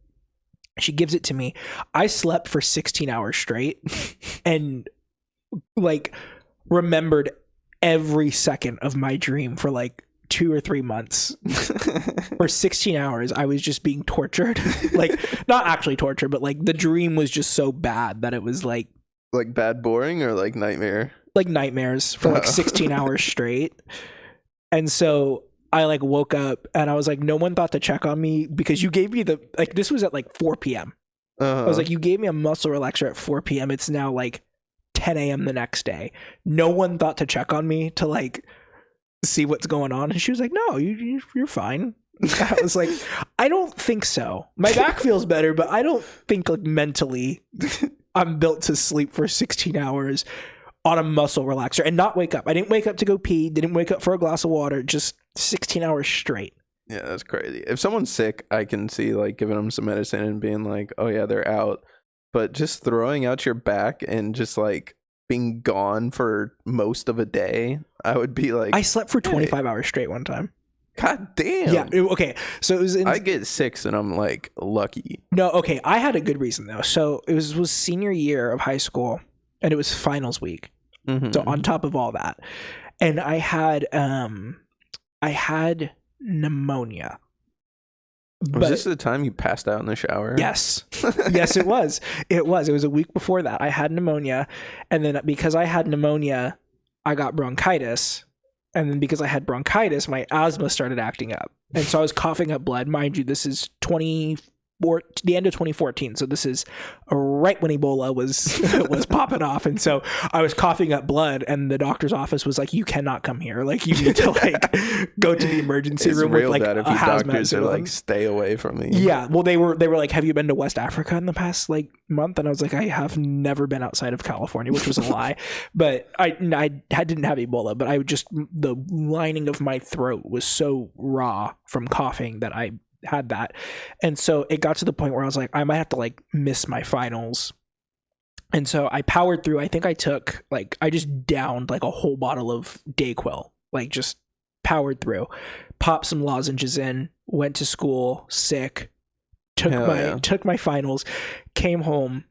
She gives it to me. I slept for 16 hours straight and like remembered every second of my dream for like 2 or 3 months. For 16 hours, I was just being tortured. Like, not actually tortured, but like the dream was just so bad that it was like bad boring or like nightmare? Like nightmares for like 16 hours straight. And so I like woke up and I was like, no one thought to check on me because you gave me this was at like 4 p.m. I was like, you gave me a muscle relaxer at 4 p.m. It's now like 10 a.m. the next day. No one thought to check on me to like see what's going on. And she was like, no, you're fine. I was like, I don't think so. My back feels better, but I don't think like mentally I'm built to sleep for 16 hours on a muscle relaxer and not wake up. I didn't wake up to go pee, didn't wake up for a glass of water, just 16 hours straight. Yeah, that's crazy. If someone's sick, I can see like giving them some medicine and being like, oh yeah, they're out. But just throwing out your back and just like being gone for most of a day, I would be like, I slept for 25 hours straight one time. God damn. Yeah. Okay. So it was I get 6 and I'm like lucky. No. Okay. I had a good reason though. So it was senior year of high school and it was finals week. So on top of all that, and I had pneumonia. Was this the time you passed out in the shower? Yes. Yes, it was. It was a week before that. I had pneumonia. And then because I had pneumonia, I got bronchitis. And then because I had bronchitis, my asthma started acting up. And so I was coughing up blood. Mind you, this is the end of 2014. So this is right when Ebola was popping off. And so I was coughing up blood and the doctor's office was like, you cannot come here. Like you need to like go to the emergency room with like a hazmat doctors are like, stay away from me. Yeah. Well, they were like, have you been to West Africa in the past like month? And I was like, I have never been outside of California, which was a lie. But I didn't have Ebola, but the lining of my throat was so raw from coughing that I had that. And so it got to the point where I was like, I might have to like miss my finals. And so I powered through. I think I just downed like a whole bottle of Dayquil, like just powered through, popped some lozenges in, went to school sick, took my finals, came home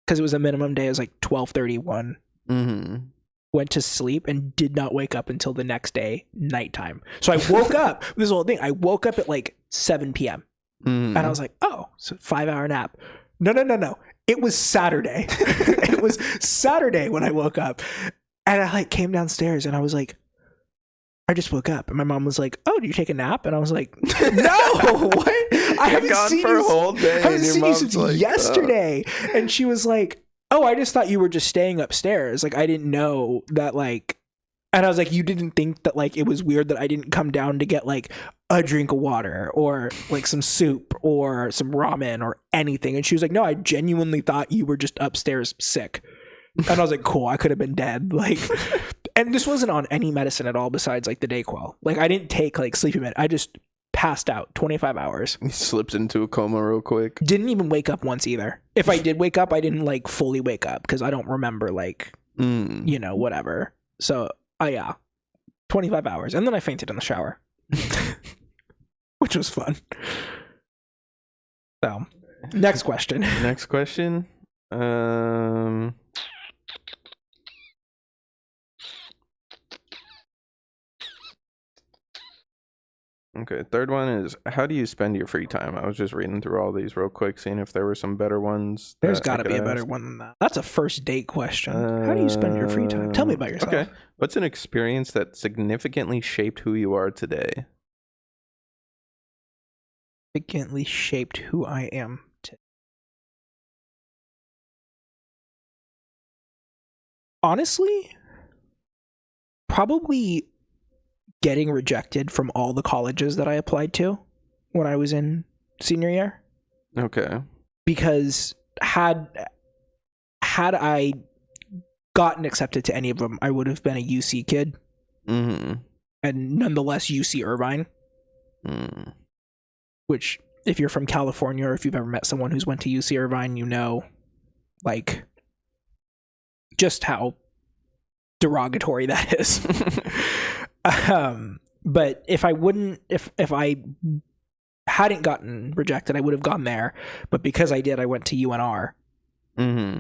because it was a minimum day. It was like 12:31. Went to sleep and did not wake up until the next day, nighttime. So I woke up, this whole thing, I woke up at like 7 p.m. And I was like, oh, so 5-hour nap. No. It was Saturday. It was Saturday when I woke up. And I like came downstairs and I was like, I just woke up. And my mom was like, oh, did you take a nap? And I was like, no, what? I haven't gone seen for a whole day. I haven't seen you since like, yesterday. Oh. And she was like, oh, I just thought you were just staying upstairs. Like, I didn't know that, like, and I was like, you didn't think that, like, it was weird that I didn't come down to get, like, a drink of water or like some soup or some ramen or anything. And she was like, no, I genuinely thought you were just upstairs sick. And I was like, cool, I could have been dead. Like, and this wasn't on any medicine at all besides like the Dayquil. Like I didn't take like sleeping med. I just passed out 25 hours. He slipped into a coma real quick. Didn't even wake up once either. If I did wake up, I didn't like fully wake up because I don't remember like, you know, whatever. So, yeah, 25 hours. And then I fainted in the shower, which was fun. So, next question. Next question. Okay, third one is, how do you spend your free time? I was just reading through all these real quick, seeing if there were some better ones. There's got to be a better one than that. That's a first date question. How do you spend your free time? Tell me about yourself. Okay. What's an experience that significantly shaped who you are today? Significantly shaped who I am today. Honestly, probably getting rejected from all the colleges that I applied to when I was in senior year. Okay. Because had I gotten accepted to any of them, I would have been a UC kid. Mm-hmm. And nonetheless UC Irvine. Which, if you're from California or if you've ever met someone who's went to UC Irvine, you know, like, just how derogatory that is. But if I hadn't gotten rejected, I would have gone there. But because I did, I went to UNR,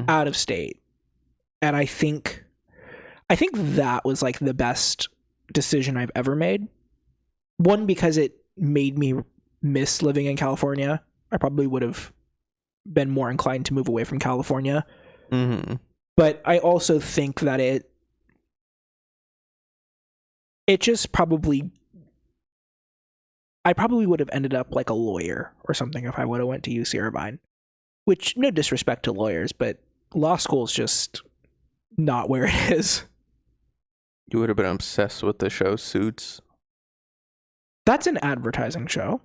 out of state. And I think that was like the best decision I've ever made. One, because it made me miss living in California. I probably would have been more inclined to move away from California. But I also think that it just probably, I probably would have ended up like a lawyer or something if I would have went to UC Irvine. Which, no disrespect to lawyers, but law school is just not where it is. You would have been obsessed with the show Suits. That's an advertising show.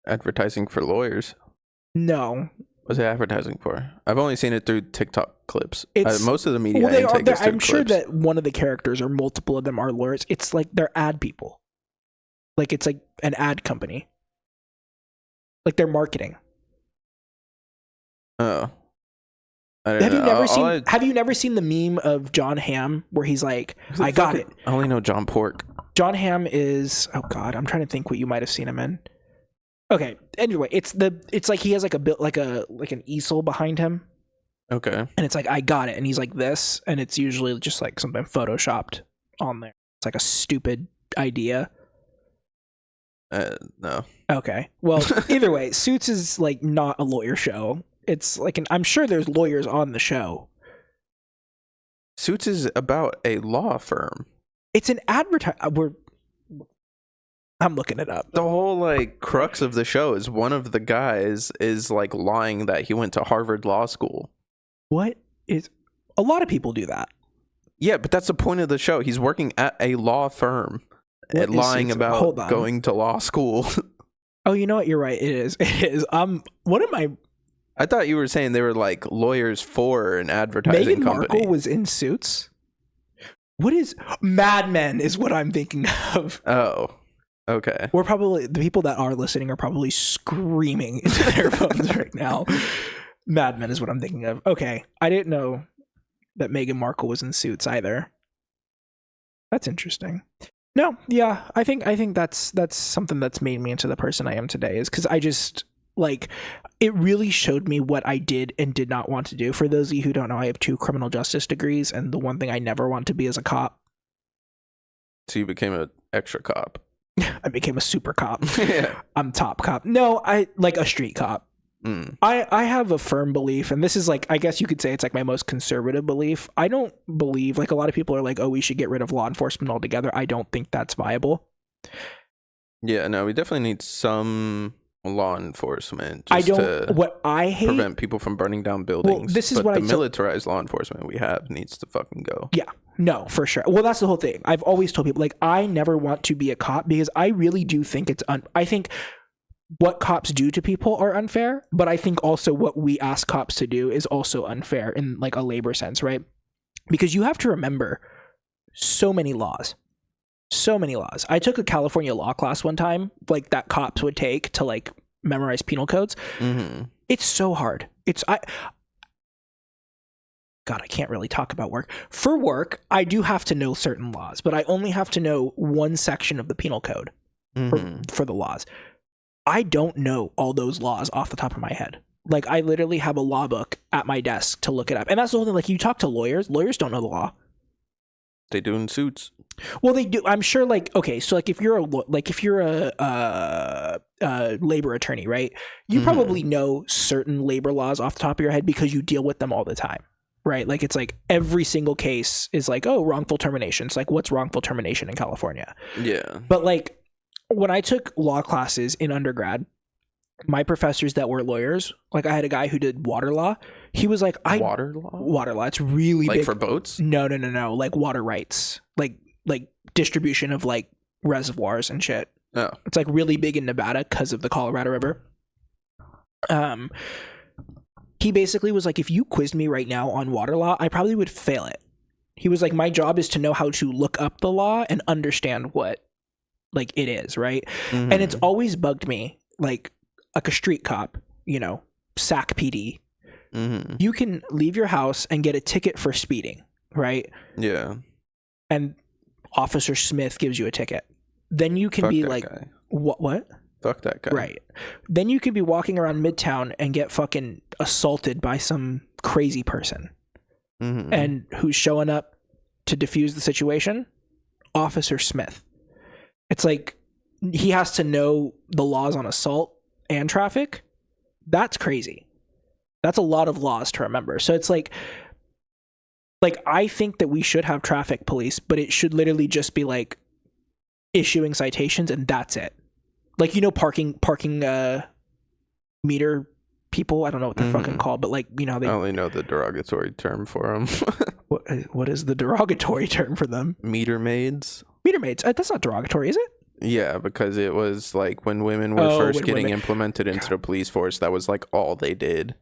Advertising for lawyers? No. What's it advertising for? I've only seen it through TikTok clips. Most of the media well, intake is through I'm sure clips. that one of the characters or multiple of them are lawyers. It's like they're ad people. Like it's like an ad company. Like they're marketing. Oh. Have you never seen the meme of John Hamm where he's like, I got it. I only know John Pork. John Hamm is, oh God, I'm trying to think what you might have seen him in. Okay. Anyway, it's like he has like a bit like an easel behind him. Okay. And it's like, I got it. And he's like this, and it's usually just like something photoshopped on there. It's like a stupid idea. No. Okay. Well, either way, Suits is like not a lawyer show. It's like I'm sure there's lawyers on the show. Suits is about a law firm. It's an I'm looking it up. The whole like crux of the show is one of the guys is like lying that he went to Harvard Law School. What is? A lot of people do that. Yeah, but that's the point of the show. He's working at a law firm and lying about going to law school. Oh, you know what? You're right. It is. It is. What am I? I thought you were saying they were like lawyers for an advertising Meghan company. Markle was in Suits. What is Mad Men is what I'm thinking of. Oh, okay. We're probably, the people that are listening are probably screaming into their phones right now. Mad Men is what I'm thinking of. Okay. I didn't know that Meghan Markle was in Suits either. That's interesting. No, yeah, I think that's something that's made me into the person I am today, is because I just, like, it really showed me what I did and did not want to do. For those of you who don't know, I have 2 criminal justice degrees, and the one thing I never want to be is a cop. So you became an extra cop. I became a super cop. Yeah. I'm top cop. No, I like a street cop. I have a firm belief, and this is like, I guess you could say it's like my most conservative belief. I don't believe, like a lot of people are like, oh, we should get rid of law enforcement altogether. I don't think that's viable. Yeah, no, we definitely need some law enforcement I just don't. to What I hate. prevent people from burning down buildings. This is but what the I tell- militarized law enforcement we have needs to fucking go. Yeah, no, for sure. Well, that's the whole thing. I've always told people, like, I never want to be a cop because I really do think it's I think what cops do to people are unfair, but I think also what we ask cops to do is also unfair in like a labor sense, right? Because you have to remember so many laws. So many laws. I took a California law class one time, like that cops would take to like memorize penal codes. Mm-hmm. It's so hard. God, I can't really talk about work. For work, I do have to know certain laws, but I only have to know one section of the penal code for the laws. I don't know all those laws off the top of my head. Like, I literally have a law book at my desk to look it up. And that's the whole thing. Like, you talk to lawyers don't know the law. They do in suits. Well, they do. I'm sure. Like, okay, so like if you're a labor attorney, right? You probably know certain labor laws off the top of your head because you deal with them all the time, right? Like, it's like every single case is like, oh, wrongful termination. It's like, what's wrongful termination in California? Yeah. But like, when I took law classes in undergrad, my professors that were lawyers, like I had a guy who did water law. He was like, water law? Water law. It's really like big. For boats? No. Like water rights, like distribution of like reservoirs and shit. Oh. It's like really big in Nevada because of the Colorado River. He basically was like, if you quizzed me right now on water law, I probably would fail it. He was like, my job is to know how to look up the law and understand what like it is, right? And it's always bugged me, like a street cop, you know, SAC PD. You can leave your house and get a ticket for speeding, right? Yeah. And Officer Smith gives you a ticket. Then you can be like, guy. What? Fuck that guy. Right. Then you could be walking around Midtown and get fucking assaulted by some crazy person. And who's showing up to defuse the situation? Officer Smith. It's like he has to know the laws on assault and traffic. That's crazy. That's a lot of laws to remember. So it's like I think that we should have traffic police, but it should literally just be like issuing citations and that's it. Like, you know, parking meter people. I don't know what they're fucking called, but like, you know, I only know the derogatory term for them. What is the derogatory term for them? Meter maids. Meter maids. That's not derogatory, is it? Yeah, because it was like when women were first getting implemented into the police force, that was like all they did.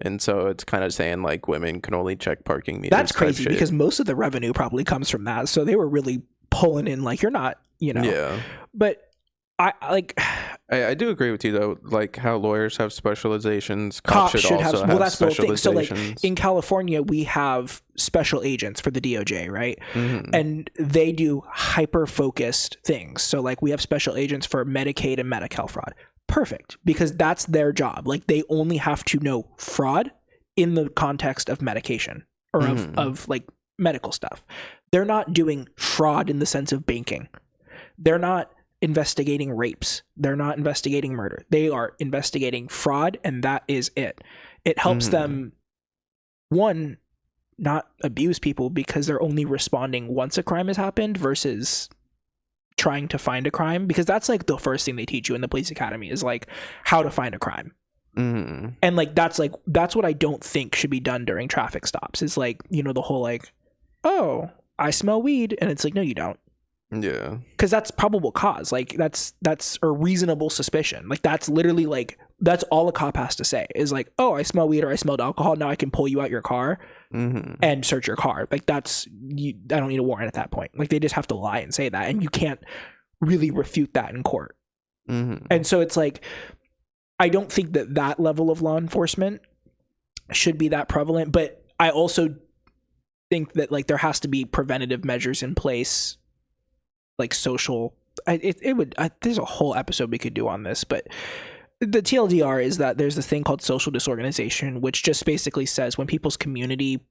And so it's kind of saying like women can only check parking meters. That's crazy because most of the revenue probably comes from that. So they were really pulling in like, you're not, you know. Yeah. But I do agree with you though, like how lawyers have specializations, cops should also have that's specializations. The whole thing. So like in California, we have special agents for the DOJ, right? And they do hyper-focused things. So like we have special agents for Medicaid and Medi-Cal fraud. Perfect, because that's their job. Like they only have to know fraud in the context of medication or of like medical stuff. They're not doing fraud in the sense of banking. They're not investigating rapes. They're not investigating murder. They are investigating fraud, and that is it. It helps them, one, not abuse people because they're only responding once a crime has happened versus trying to find a crime, because that's like the first thing they teach you in the police academy is like how to find a crime. And like that's what I don't think should be done during traffic stops is like, you know, the whole like, oh, I smell weed, and it's like, no, you don't. Yeah, because that's probable cause. Like that's a reasonable suspicion. Like that's literally like that's all a cop has to say is like, oh, I smell weed or I smelled alcohol. Now I can pull you out your car and search your car. Like that's I don't need a warrant at that point. Like they just have to lie and say that, and you can't really refute that in court. And so it's like I don't think that level of law enforcement should be that prevalent, but I also think that like there has to be preventative measures in place. Like social, there's a whole episode we could do on this, but the TLDR is that there's this thing called social disorganization, which just basically says when people's community,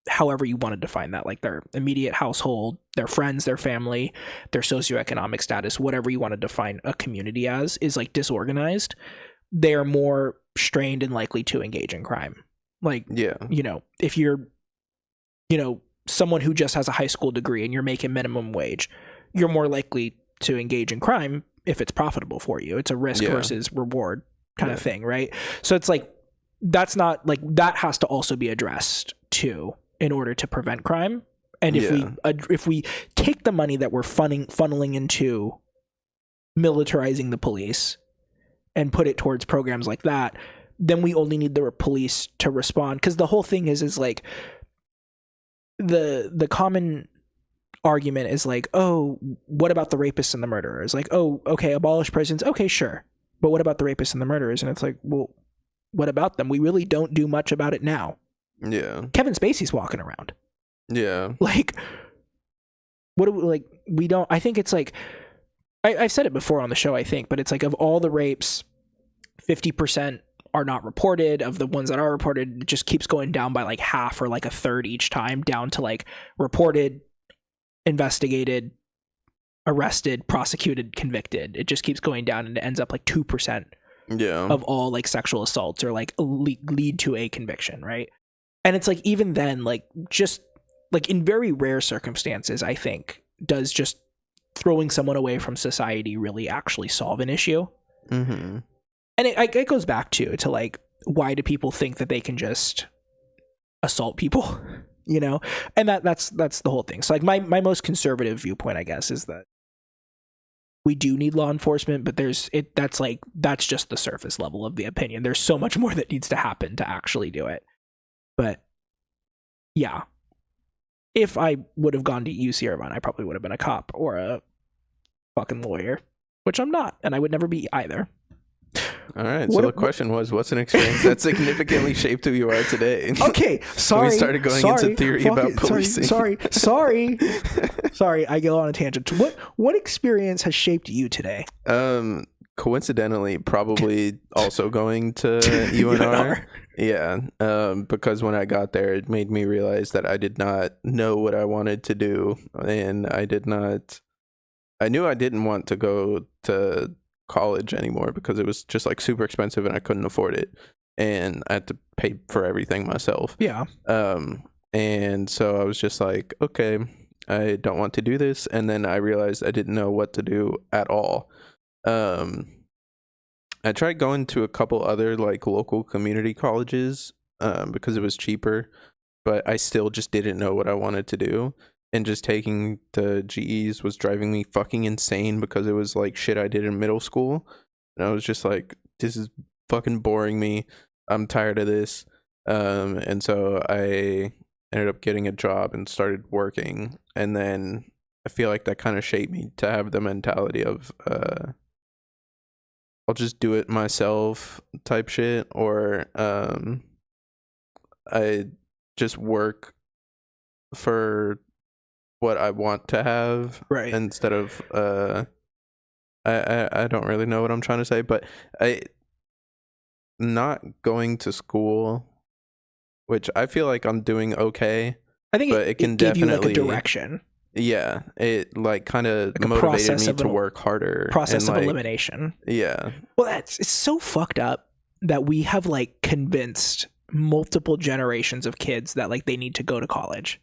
however you want to define that, like their immediate household, their friends, their family, their socioeconomic status, whatever you want to define a community as, is like disorganized, they are more strained and likely to engage in crime. Like, yeah, you know, if you're, you know, someone who just has a high school degree and you're making minimum wage, you're more likely to engage in crime if it's profitable for you. It's a risk versus reward kind of thing, right? So it's like, that's not like, that has to also be addressed too in order to prevent crime. And if we take the money that we're funneling into militarizing the police and put it towards programs like that, then we only need the police to respond. Because the whole thing is like, the common argument is like, oh, what about the rapists and the murderers? Like, oh, okay, abolish prisons. Okay, sure. But what about the rapists and the murderers? And it's like, well, what about them? We really don't do much about it now. Yeah. Kevin Spacey's walking around. Yeah. Like, what do we, like, we don't, I think it's like, I've said it before on the show, I think, but it's like, of all the rapes, 50% are not reported. Of the ones that are reported, it just keeps going down by like half or like a third each time, down to like reported, investigated, arrested, prosecuted, convicted. It just keeps going down, and it ends up like 2% of all like sexual assaults or like lead to a conviction, right? And it's like, even then, like, just like in very rare circumstances, I think, does just throwing someone away from society really actually solve an issue. Mm-hmm. And it goes back to like, why do people think that they can just assault people? You know, and that's the whole thing. So like, my most conservative viewpoint, I guess, is that we do need law enforcement, but that's just the surface level of the opinion. There's so much more that needs to happen to actually do it. But yeah, if I would have gone to UC Irvine, I probably would have been a cop or a fucking lawyer, which I'm not, and I would never be either. All right. So the question was, what's an experience that significantly shaped who you are today? Okay. Sorry. We started going into theory about policing. Sorry. I go on a tangent. What experience has shaped you today? Coincidentally, probably also going to UNR. Yeah. Because when I got there, it made me realize that I did not know what I wanted to do, and I knew I didn't want to go to college anymore because it was just like super expensive and I couldn't afford it, and I had to pay for everything myself. Yeah. And so I was just like, okay, I don't want to do this. And then I realized I didn't know what to do at all. I tried going to a couple other like local community colleges because it was cheaper, but I still just didn't know what I wanted to do. And just taking the GEs was driving me fucking insane because it was like shit I did in middle school. And I was just like, this is fucking boring me. I'm tired of this. And so I ended up getting a job and started working. And then I feel like that kind of shaped me to have the mentality of I'll just do it myself type shit, or I just work for what I want to have, right? Instead of I don't really know what I'm trying to say, but not going to school, which I feel like I'm doing okay. I think it can gave definitely you like a direction. Yeah, it like kind of like motivated me to work harder. Process and, of elimination. Yeah. Well, it's so fucked up that we have like convinced multiple generations of kids that like they need to go to college.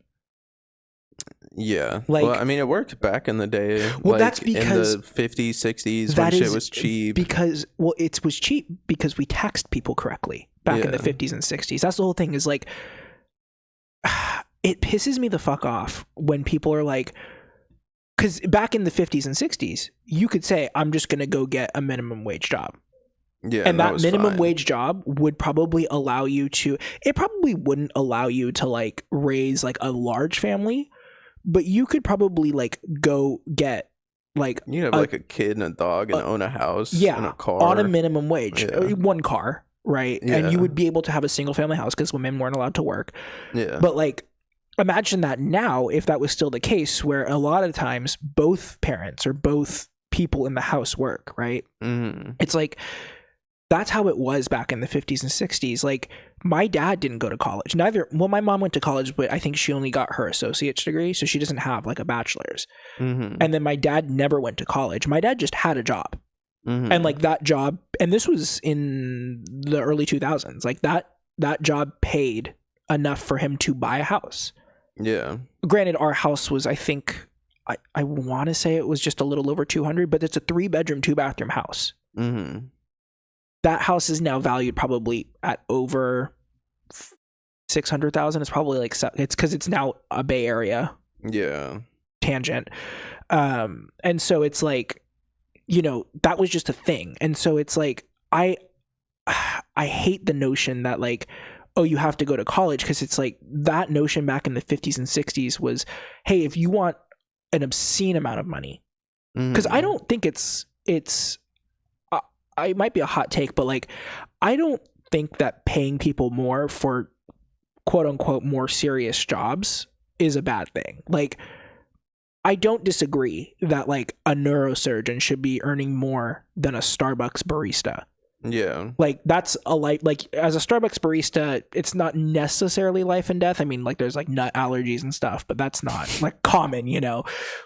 Yeah. Like, well, I mean, it worked back in the day. Well, like, that's because in the 50s, 60s, when shit was cheap. Because, well, it was cheap because we taxed people correctly back in the 50s and 60s. That's the whole thing, is like, it pisses me the fuck off when people are like, because back in the 50s and 60s, you could say, I'm just going to go get a minimum wage job. Yeah, and that minimum wage job would probably allow you to, it probably wouldn't allow you to like raise like a large family, but you could probably like go get like, you have like a kid and a dog and own a house and a car on a minimum wage, one car, right? Yeah. And you would be able to have a single family house because women weren't allowed to work. Yeah. But like, imagine that now, if that was still the case, where a lot of times both parents or both people in the house work, right? Mm-hmm. It's like, that's how it was back in the 50s and 60s. Like, my dad didn't go to college. Well, my mom went to college, but I think she only got her associate's degree, so she doesn't have like a bachelor's. Mm-hmm. And then my dad never went to college. My dad just had a job. Mm-hmm. And like that job, and this was in the early 2000s, like that job paid enough for him to buy a house. Yeah. Granted, our house was, I think, I want to say it was just a little over 200, but it's a 3-bedroom, 2-bathroom house. Mm-hmm. That house is now valued probably at over 600,000. It's probably like, it's because it's now a Bay Area tangent. And so it's like, you know, that was just a thing. And so it's like, I hate the notion that like, oh, you have to go to college, because it's like that notion back in the 50s and 60s was, hey, if you want an obscene amount of money, because I don't think it's it might be a hot take, but like, I don't think that paying people more for quote unquote more serious jobs is a bad thing. Like, I don't disagree that like a neurosurgeon should be earning more than a Starbucks barista. Yeah. Like, that's a life, like as a Starbucks barista, it's not necessarily life and death. I mean, like, there's like nut allergies and stuff, but that's not like common, you know.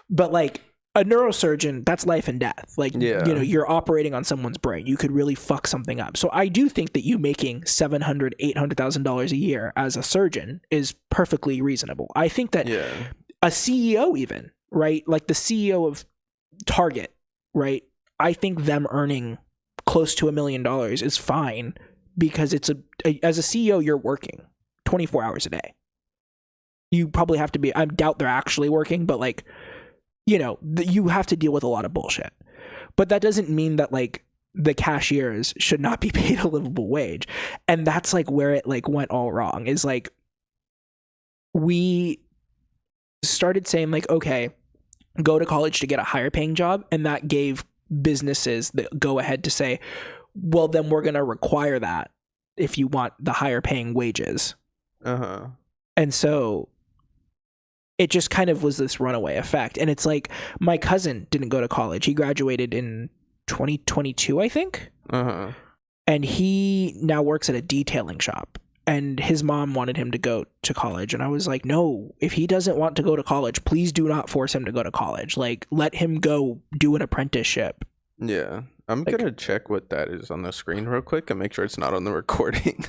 But like a neurosurgeon, that's life and death. Like, you know, you're operating on someone's brain. You could really fuck something up. So I do think that you making $700,000, $800,000 a year as a surgeon is perfectly reasonable. I think that a CEO even, right? Like the CEO of Target, right? I think them earning close to $1 million is fine, because it's as a CEO, you're working 24 hours a day. You probably have to be, I doubt they're actually working, but like, you know, you have to deal with a lot of bullshit. But that doesn't mean that like the cashiers should not be paid a livable wage. And that's like where it like went all wrong, is like, we started saying like, okay, go to college to get a higher paying job. And that gave businesses the go ahead to say, well, then we're going to require that if you want the higher paying wages. And so it just kind of was this runaway effect. And it's like, my cousin didn't go to college. He graduated in 2022, I think. And he now works at a detailing shop. And his mom wanted him to go to college. And I was like, no, if he doesn't want to go to college, please do not force him to go to college. Like, let him go do an apprenticeship. Yeah. I'm like, going to check what that is on the screen real quick and make sure it's not on the recording.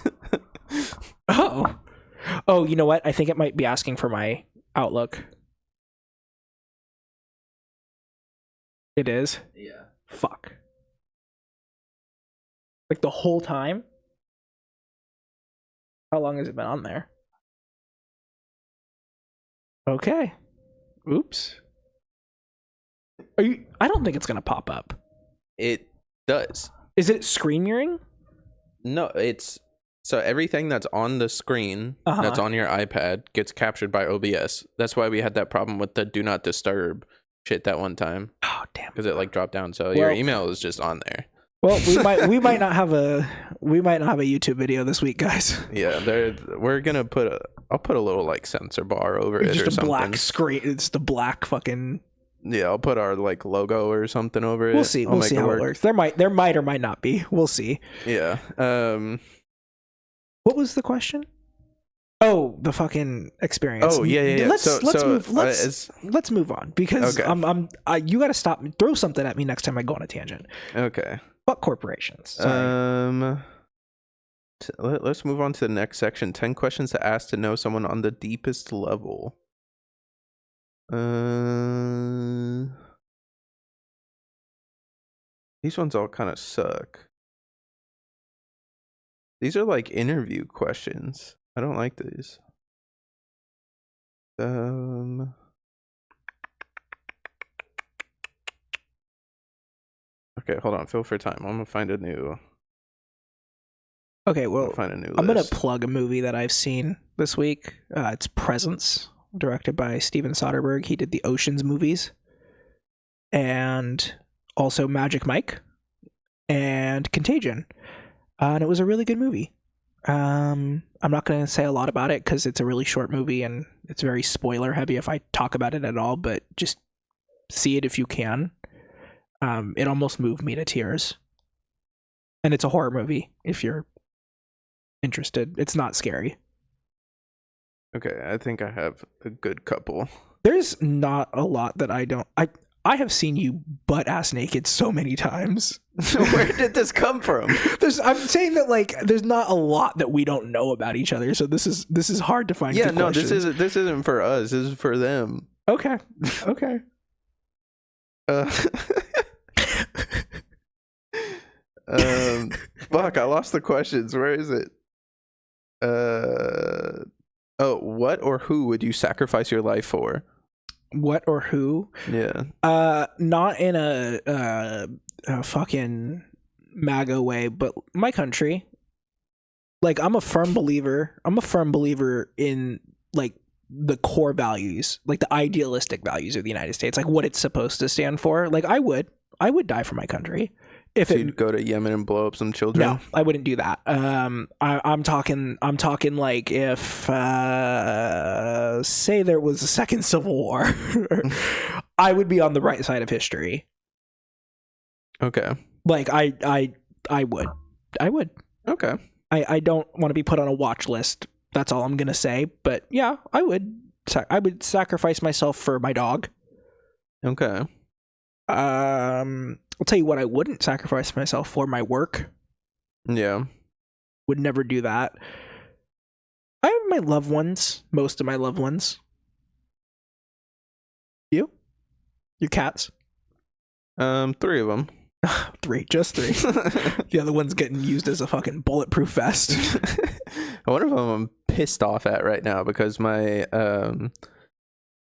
Oh, you know what? I think it might be asking for my Outlook. It is? Yeah. Fuck. Like the whole time? How long has it been on there? Okay. Oops. I don't think it's gonna pop up. It does. Is it screen mirroring? No, it's so everything that's on the screen that's on your iPad gets captured by OBS. That's why we had that problem with the do not disturb shit that one time. Oh damn! Because it like dropped down. So your email is just on there. Well, we might not have a YouTube video this week, guys. Yeah, we're gonna I'll put a little like censor bar over it or something. Just a black screen. It's the black fucking. Yeah, I'll put our like logo or something over it. We'll see. We'll see how it works. There might or might not be. We'll see. Yeah. What was the question? Oh, the fucking experience. Oh yeah. Let's move on, because you got to stop. Throw something at me next time I go on a tangent. Okay. Fuck corporations. Sorry. Let's move on to the next section. 10 questions to ask to know someone on the deepest level. These ones all kind of suck. These are like interview questions. I don't like these. Okay, hold on. Fill for time. I'm gonna find a new. Okay, well, find a new I'm list. Gonna plug a movie that I've seen this week. It's Presence, directed by Steven Soderbergh. He did the Ocean's movies, and also Magic Mike, and Contagion. And it was a really good movie. I'm not going to say a lot about it because it's a really short movie and it's very spoiler heavy if I talk about it at all, but just see it if you can. It almost moved me to tears. And it's a horror movie if you're interested. It's not scary. Okay, I think I have a good couple. There's not a lot that I don't... I have seen you butt ass naked so many times. Where did this come from? I'm saying that like there's not a lot that we don't know about each other, so this is hard to find. Yeah, no, questions. This isn't for us. This is for them. Okay. Uh, fuck, I lost the questions. Where is it? Oh, what or who would you sacrifice your life for? What or who? Yeah. Not in a fucking MAGA way, but my country. Like, I'm a firm believer in like the core values, like the idealistic values of the United States, like what it's supposed to stand for. Like, I would die for my country. If So you'd go to Yemen and blow up some children? No, I wouldn't do that. I'm talking like if say there was a second civil war, I would be on the right side of history. Okay. Like I would. Okay. I don't want to be put on a watch list. That's all I'm gonna say. But yeah, I would sacrifice myself for my dog. Okay. I'll tell you what I wouldn't sacrifice myself for: my work. Yeah. Would never do that. I have my loved ones, most of my loved ones. You? Your cats? 3 of them. Just 3. The other one's getting used as a fucking bulletproof vest. One of them I'm pissed off at right now because my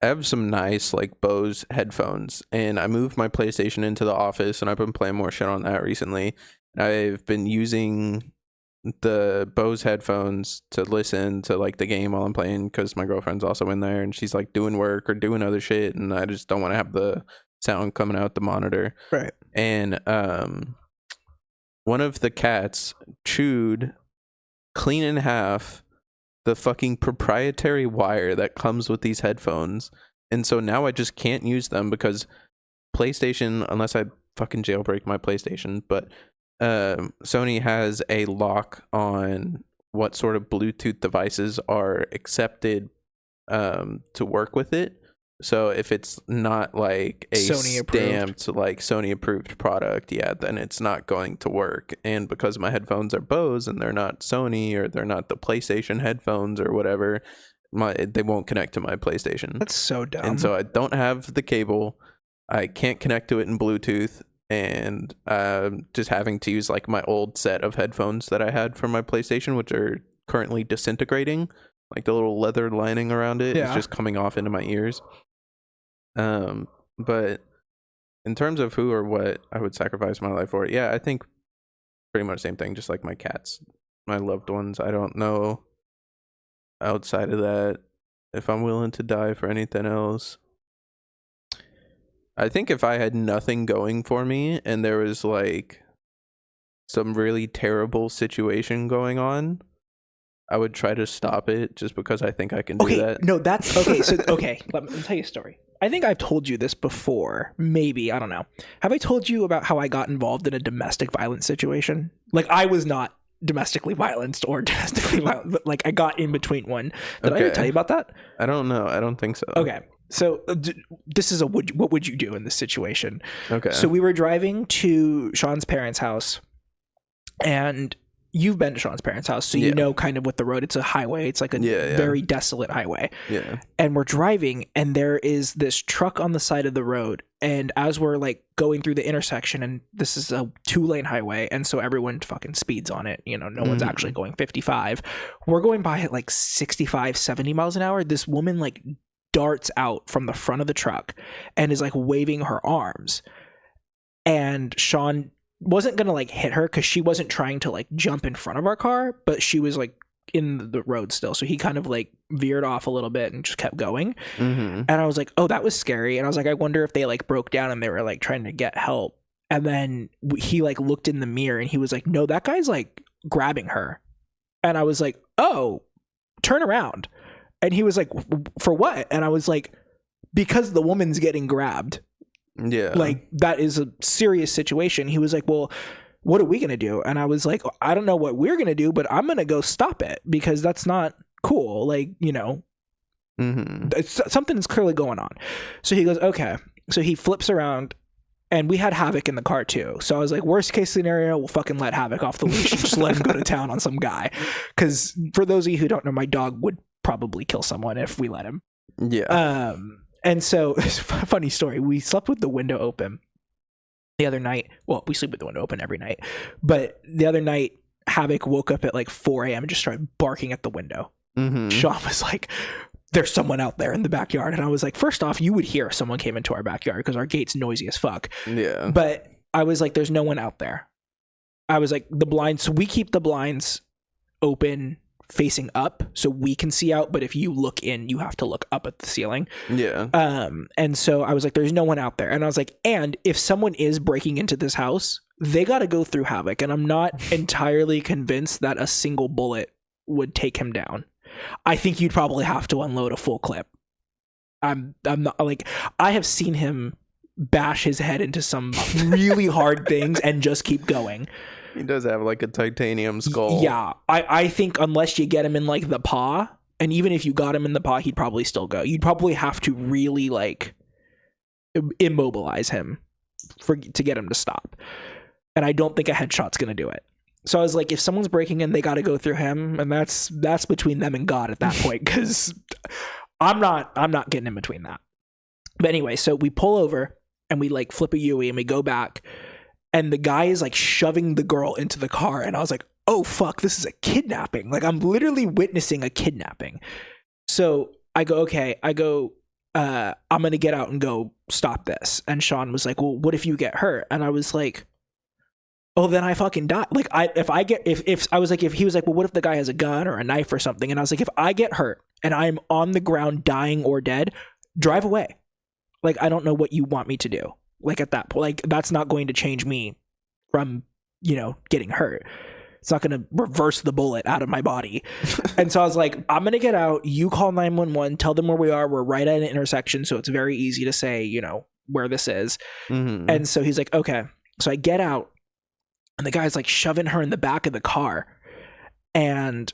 I have some nice like Bose headphones, and I moved my PlayStation into the office, and I've been playing more shit on that recently. I've been using the Bose headphones to listen to like the game while I'm playing because my girlfriend's also in there, and she's like doing work or doing other shit, and I just don't want to have the sound coming out the monitor. Right. And one of the cats chewed clean in half the fucking proprietary wire that comes with these headphones, and so now I just can't use them because PlayStation, unless I fucking jailbreak my PlayStation, but Sony has a lock on what sort of Bluetooth devices are accepted to work with it. So if it's not like a Sony stamped like Sony approved product, yeah, then it's not going to work. And because my headphones are Bose and they're not Sony, or they're not the PlayStation headphones or whatever, they won't connect to my PlayStation. That's so dumb. And so I don't have the cable. I can't connect to it in Bluetooth, and just having to use like my old set of headphones that I had for my PlayStation, which are currently disintegrating. Like the little leather lining around it is just coming off into my ears. But in terms of who or what I would sacrifice my life for, yeah, I think pretty much the same thing, just like my cats, my loved ones. I don't know outside of that if I'm willing to die for anything else. I think if I had nothing going for me and there was like some really terrible situation going on, I would try to stop it just because I think I can do that. No, that's okay. So, okay, let me tell you a story. I think I've told you this before. Maybe, I don't know. Have I told you about how I got involved in a domestic violence situation? Like, I was not domestically violenced or domestically violent, but like I got in between one. Did I ever tell you about that? I don't know. I don't think so. Okay. So this is what would you do in this situation? Okay. So we were driving to Sean's parents' house, and you've been to Sean's parents' house, so you know kind of what the road. It's a highway. It's like a very desolate highway. Yeah. And we're driving, and there is this truck on the side of the road. And as we're like going through the intersection, and this is a 2-lane highway, and so everyone fucking speeds on it. You know, no one's actually going 55. We're going by at like 65, 70 miles an hour. This woman like darts out from the front of the truck and is like waving her arms. And Sean wasn't gonna like hit her because she wasn't trying to like jump in front of our car, but she was like in the road still, so he kind of like veered off a little bit and just kept going. And I was like, oh, that was scary. And I was like, I wonder if they like broke down and they were like trying to get help. And then he like looked in the mirror and he was like, no, that guy's like grabbing her. And I was like, oh, turn around. And he was like, for what? And I was like, because the woman's getting grabbed. Yeah. Like, that is a serious situation. He was like, well, what are we going to do? And I was like, I don't know what we're going to do, but I'm going to go stop it because that's not cool. Like, you know, something is clearly going on. So he goes, okay. So he flips around, and we had Havoc in the car too. So I was like, worst case scenario, we'll fucking let Havoc off the leash and just let him go to town on some guy. Because for those of you who don't know, my dog would probably kill someone if we let him. Yeah. And so it's a funny story. We slept with the window open the other night. Well, we sleep with the window open every night, but the other night Havoc woke up at like 4 a.m. and just started barking at the window. Sean was like, there's someone out there in the backyard. And I was like, first off, you would hear if someone came into our backyard because our gate's noisy as fuck. Yeah. But I was like, there's no one out there. I was like, the blinds, so we keep the blinds open facing up so we can see out, but if you look in, you have to look up at the ceiling. Yeah. And so I was like, there's no one out there. And I was like, and if someone is breaking into this house, they got to go through Havoc. And I'm not entirely convinced that a single bullet would take him down. I think you'd probably have to unload a full clip. I'm not like, I have seen him bash his head into some really hard things and just keep going. He does have like a titanium skull. Yeah. I think unless you get him in like the paw, and even if you got him in the paw, he'd probably still go. You'd probably have to really like immobilize him to get him to stop. And I don't think a headshot's going to do it. So I was like, if someone's breaking in, they got to go through him. And that's between them and God at that point. Cause I'm not getting in between that. But anyway, so we pull over and we like flip a U-ey and we go back. And the guy is like shoving the girl into the car. And I was like, oh, fuck, this is a kidnapping. Like, I'm literally witnessing a kidnapping. So I go, okay, I'm going to get out and go stop this. And Sean was like, well, what if you get hurt? And I was like, oh, then I fucking die. Like, if he was like, well, what if the guy has a gun or a knife or something? And I was like, if I get hurt and I'm on the ground dying or dead, drive away. Like, I don't know what you want me to do. Like at that point, like that's not going to change me from, getting hurt. It's not going to reverse the bullet out of my body. And so I was like, I'm going to get out. You call 911, tell them where we are. We're right at an intersection. So it's very easy to say, where this is. Mm-hmm. And so he's like, okay. So I get out and the guy's like shoving her in the back of the car. And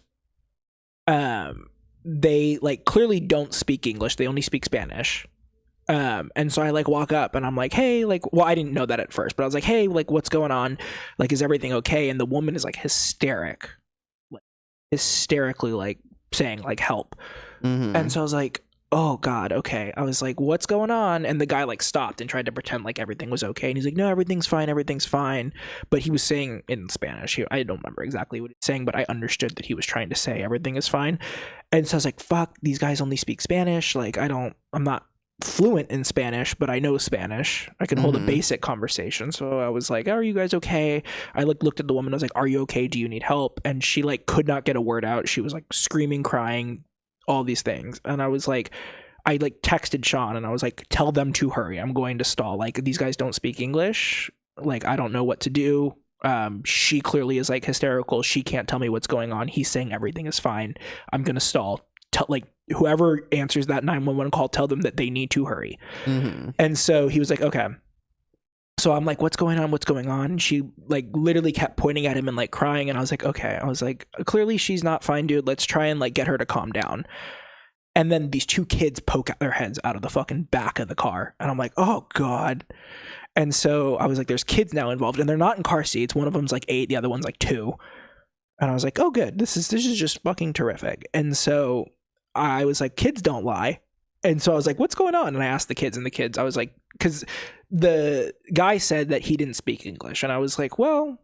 they like clearly don't speak English. They only speak Spanish. And so I like walk up and I'm like, hey, like, well, I didn't know that at first, but I was like, hey, like, what's going on? Like, is everything okay? And the woman is like hysterically like saying like help. Mm-hmm. And so I was like, oh God, okay. I was like, what's going on? And the guy like stopped and tried to pretend like everything was okay. And he's like, no, everything's fine. But he was saying in Spanish. I don't remember exactly what he's saying, but I understood that he was trying to say everything is fine. And so I was like, fuck, these guys only speak Spanish. Like, I'm not fluent in Spanish, but I know Spanish. I can hold a basic conversation. So I was like, are you guys okay? I like looked at the woman. I was like, are you okay? Do you need help? And she like could not get a word out. She was like screaming, crying, all these things. And I was like, I like texted Sean and I was like, tell them to hurry. I'm going to stall. Like, these guys don't speak English. Like, I don't know what to do. She clearly is like hysterical. She can't tell me what's going on. He's saying everything is fine. I'm going to stall. Like, whoever answers that 911 call, tell them that they need to hurry. Mm-hmm. And so he was like, okay. So I'm like, what's going on? And she like literally kept pointing at him and like crying. And I was like, okay. I was like, clearly she's not fine, dude. Let's try and like get her to calm down. And then these two kids poke their heads out of the fucking back of the car. And I'm like, oh God. And so I was like, there's kids now involved and they're not in car seats. One of them's like 8. The other one's like 2. And I was like, oh good. This is just fucking terrific. And so I was like, kids don't lie. And so I was like, what's going on? And I asked the kids, I was like, because the guy said that he didn't speak English. And I was like, well,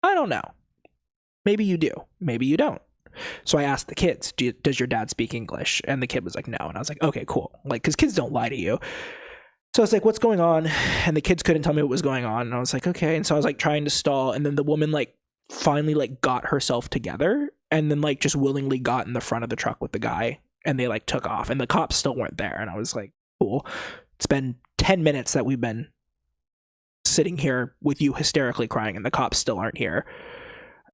I don't know. Maybe you do. Maybe you don't. So I asked the kids, does your dad speak English? And the kid was like, no. And I was like, okay, cool. Like, because kids don't lie to you. So I was like, what's going on? And the kids couldn't tell me what was going on. And I was like, okay. And so I was like trying to stall. And then the woman like finally like got herself together and then like just willingly got in the front of the truck with the guy and they like took off and the cops still weren't there. And I was like, cool. It's been 10 minutes that we've been sitting here with you hysterically crying and the cops still aren't here.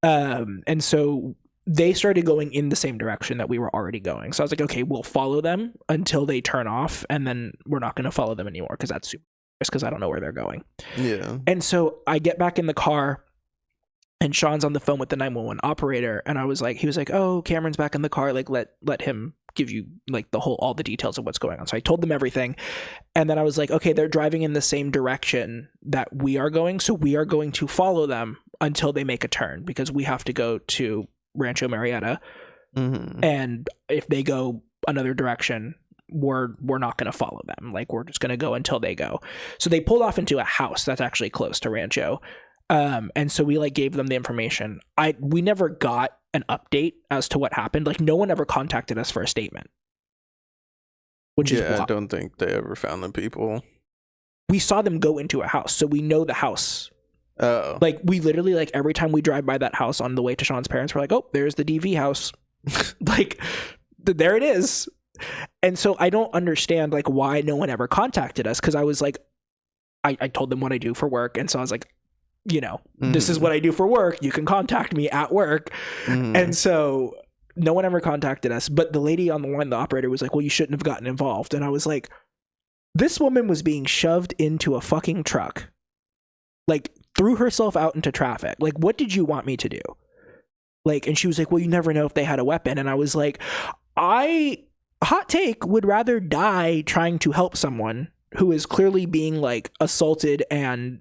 And so they started going in the same direction that we were already going. So I was like, okay, we'll follow them until they turn off and then we're not going to follow them anymore because that's super risk because I don't know where they're going. Yeah. And so I get back in the car and Sean's on the phone with the 911 operator. And I was like, he was like, oh, Cameron's back in the car. Like, let him give you like all the details of what's going on. So I told them everything. And then I was like, okay, they're driving in the same direction that we are going. So we are going to follow them until they make a turn because we have to go to Rancho Marietta. Mm-hmm. And if they go another direction, we're not going to follow them. Like, we're just going to go until they go. So they pulled off into a house that's actually close to Rancho. And so we like gave them the information. We never got an update as to what happened. Like, no one ever contacted us for a statement, which is I don't think they ever found the people. We saw them go into a house, so we know the house. Oh, Like, we literally, like, every time we drive by that house on the way to Sean's parents, we're like, oh, there's the DV house. Like, there it is. And so I don't understand, like, why no one ever contacted us, because I was like, I told them what I do for work, and so I was like, you know, this is what I do for work. You can contact me at work. And so no one ever contacted us. But the lady on the line, the operator, was like, well, you shouldn't have gotten involved. And I was like, this woman was being shoved into a fucking truck, like, threw herself out into traffic. Like, what did you want me to do? Like, and she was like, well, you never know if they had a weapon. And I was like, hot take, would rather die trying to help someone who is clearly being, like, assaulted and,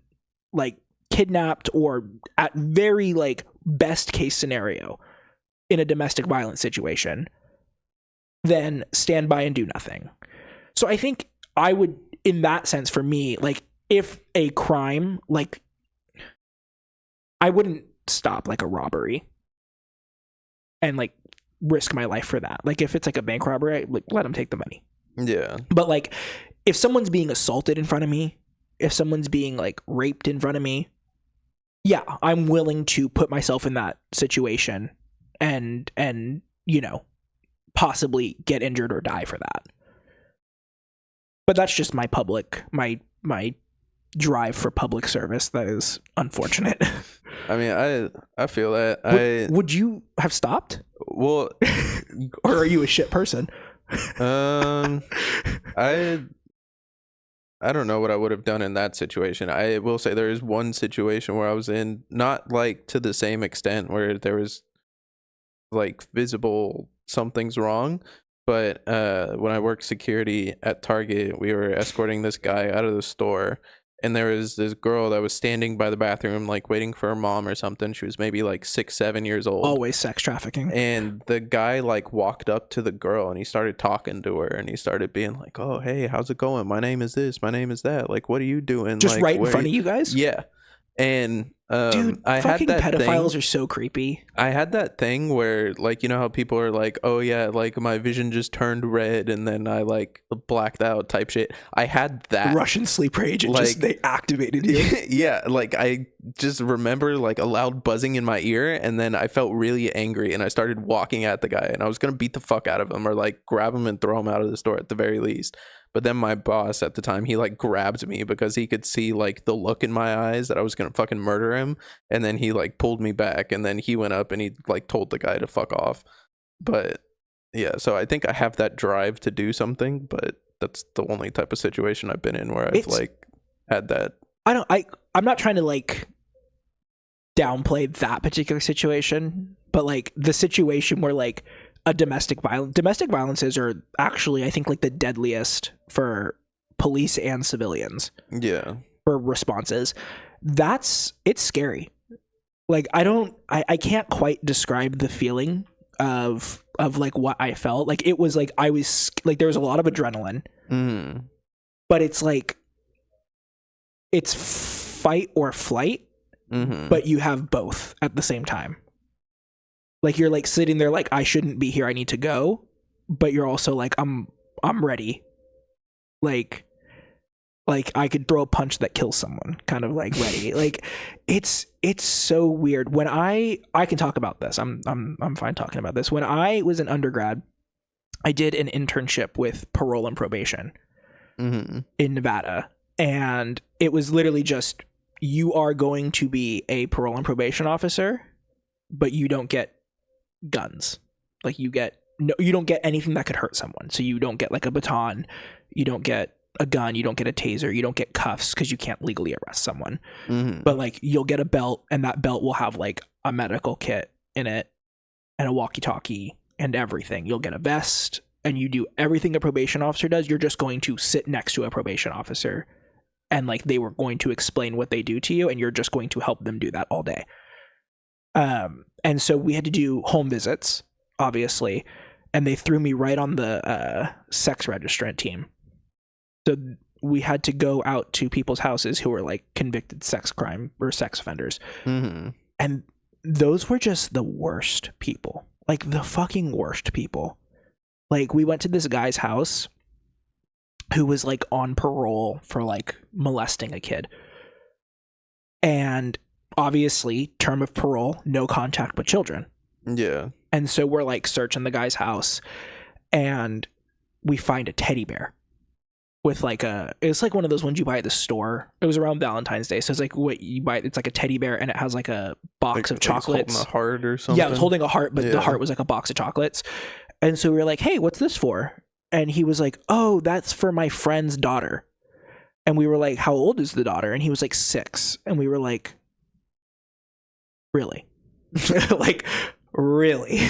like, kidnapped, or at very, like, best case scenario in a domestic violence situation, than stand by and do nothing. So I think I would, in that sense, for me, like, if a crime, like, I wouldn't stop, like, a robbery and, like, risk my life for that. Like, if it's like a bank robbery, like, let them take the money. Yeah. But, like, if someone's being assaulted in front of me, if someone's being, like, raped in front of me, yeah, I'm willing to put myself in that situation and you know, possibly get injured or die for that. But that's just my drive for public service that is unfortunate. I mean, I feel that. Would you have stopped? Well, or are you a shit person? I don't know what I would have done in that situation. I will say there is one situation where I was in, not like to the same extent where there was like visible something's wrong, but when I worked security at Target, we were escorting this guy out of the store, and there was this girl that was standing by the bathroom, like waiting for her mom or something. She was maybe like 6-7 years old. Always sex trafficking. And the guy like walked up to the girl and he started talking to her, and he started being like, oh, hey, how's it going? My name is this. My name is that. Like, what are you doing? Just like, right in front of you guys? Yeah. And dude, I fucking had that pedophiles thing, are so creepy. I had that thing where, like, you know how people are like, oh yeah, like my vision just turned red and then I like blacked out type shit. I had that Russian sleep rage. Like, Just they activated you. Yeah, like I just remember like a loud buzzing in my ear, and then I felt really angry and I started walking at the guy, and I was gonna beat the fuck out of him or like grab him and throw him out of the store at the very least. But then my boss at the time, he like grabbed me because he could see like the look in my eyes that I was gonna fucking murder him, and then he like pulled me back, and then he went up and he like told the guy to fuck off. But yeah, so I think I have that drive to do something, but that's the only type of situation I've been in where I've like had that. I'm not trying to like downplay that particular situation, but like the situation where like a domestic violences are actually, I think, like the deadliest for police and civilians. Yeah. For responses. It's scary. Like I can't quite describe the feeling of like what I felt. Like it was like I was like there was a lot of adrenaline. But it's like it's fight or flight, but you have both at the same time. Like you're like sitting there like I shouldn't be here, I need to go, but you're also like I'm ready. Like I could throw a punch that kills someone, kind of like ready. Like it's so weird. When I can talk about this. I'm fine talking about this. When I was an undergrad, I did an internship with parole and probation in Nevada, and it was literally just you are going to be a parole and probation officer, but you don't get guns. Like you don't get anything that could hurt someone. So you don't get like a baton, you don't get a gun, you don't get a taser, you don't get cuffs because you can't legally arrest someone. But like you'll get a belt, and that belt will have like a medical kit in it and a walkie-talkie and everything. You'll get a vest, and you do everything a probation officer does. You're just going to sit next to a probation officer, and like they were going to explain what they do to you, and you're just going to help them do that all day. And so we had to do home visits, obviously. and they threw me right on the sex registrant team. So we had to go out to people's houses who were like convicted sex crime or sex offenders. Mm-hmm. And those were just the worst people, like the fucking worst people. Like we went to this guy's house who was like on parole for like molesting a kid. And obviously term of parole, no contact with children. Yeah. And so we're like searching the guy's house and we find a teddy bear with like it's like one of those ones you buy at the store. It was around Valentine's Day. So it's like what you buy. It's like a teddy bear and it has like a box of chocolates. Holding a heart or something. Yeah, it was holding a heart, but the heart was like a box of chocolates. And so we were like, hey, what's this for? And he was like, oh, that's for my friend's daughter. And we were like, how old is the daughter? And he was like 6. And we were like, really? Like, really?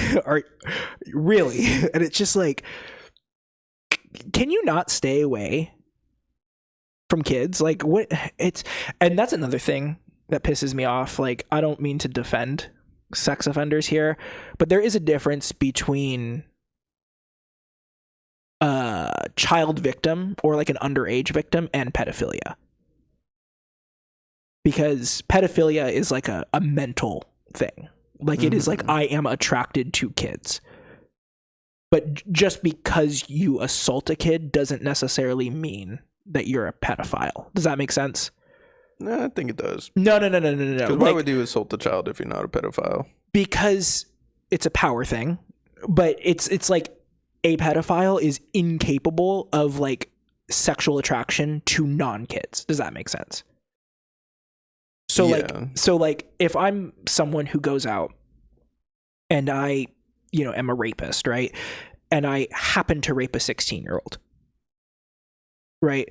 Really? And it's just like, can you not stay away from kids? Like what and that's another thing that pisses me off. Like, I don't mean to defend sex offenders here, but there is a difference between a child victim or like an underage victim and pedophilia. Because pedophilia is like a mental thing. Like it is like, I am attracted to kids. But just because you assault a kid doesn't necessarily mean that you're a pedophile. Does that make sense? No, I think it does. No. Because why would you assault a child if you're not a pedophile? Because it's a power thing. But it's like a pedophile is incapable of like sexual attraction to non-kids. Does that make sense? So like if I'm someone who goes out and I am a rapist, right? And I happen to rape a 16-year-old, right?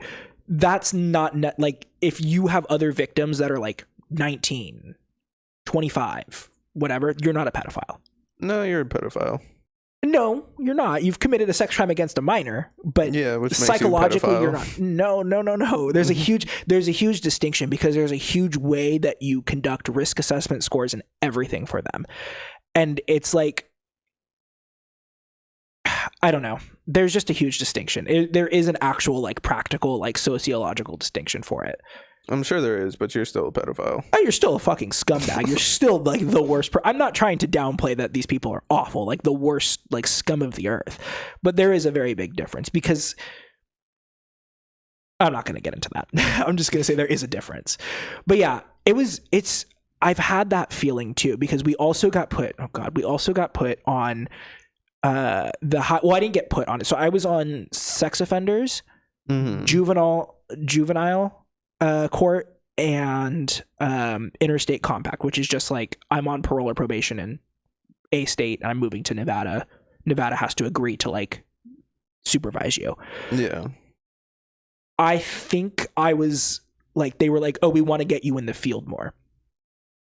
That's not like if you have other victims that are like 19, 25, whatever, you're not a pedophile. No, you're a pedophile. No, you're not. You've committed a sex crime against a minor, but which psychologically makes you a pedophile. You're not. No. There's a huge distinction because there's a huge way that you conduct risk assessment scores and everything for them. And it's like, I don't know. There's just a huge distinction. There is an actual like practical like sociological distinction for it. I'm sure there is, but you're still a pedophile. Oh, you're still a fucking scumbag. You're still like the worst. I'm not trying to downplay that these people are awful, like the worst, like scum of the earth. But there is a very big difference because I'm not going to get into that. I'm just going to say there is a difference. But yeah, I've had that feeling too because we also got put on I didn't get put on it. So I was on sex offenders, juvenile court, and interstate compact, which is just like I'm on parole or probation in a state and I'm moving to Nevada. Nevada has to agree to like supervise you. Yeah. I think I was like, they were like, oh, we want to get you in the field more.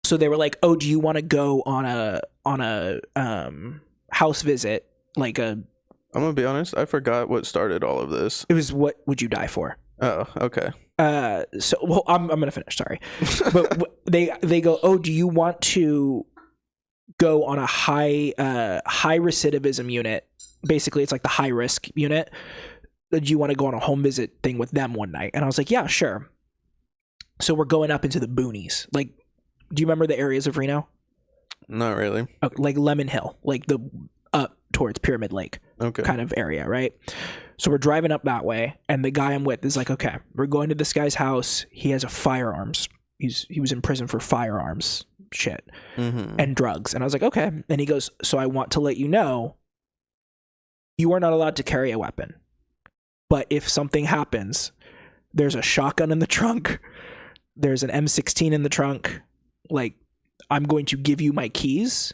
So they were like, oh, do you want to go on a house visit? Like I'm gonna be honest, I forgot what started all of this. It was what would you die for? Oh, okay. So well, I'm gonna finish. Sorry, but they go, oh, do you want to go on a high recidivism unit? Basically, it's like the high risk unit. Do you want to go on a home visit thing with them one night? And I was like, yeah, sure. So we're going up into the boonies. Like, do you remember the areas of Reno? Not really. Okay, like Lemon Hill, like the up towards Pyramid Lake kind of area, right? So we're driving up that way, and the guy I'm with is like, okay, we're going to this guy's house. He has a firearms. He was in prison for firearms shit and drugs. And I was like, okay. And he goes, so I want to let you know, you are not allowed to carry a weapon. But if something happens, there's a shotgun in the trunk. There's an M16 in the trunk. Like, I'm going to give you my keys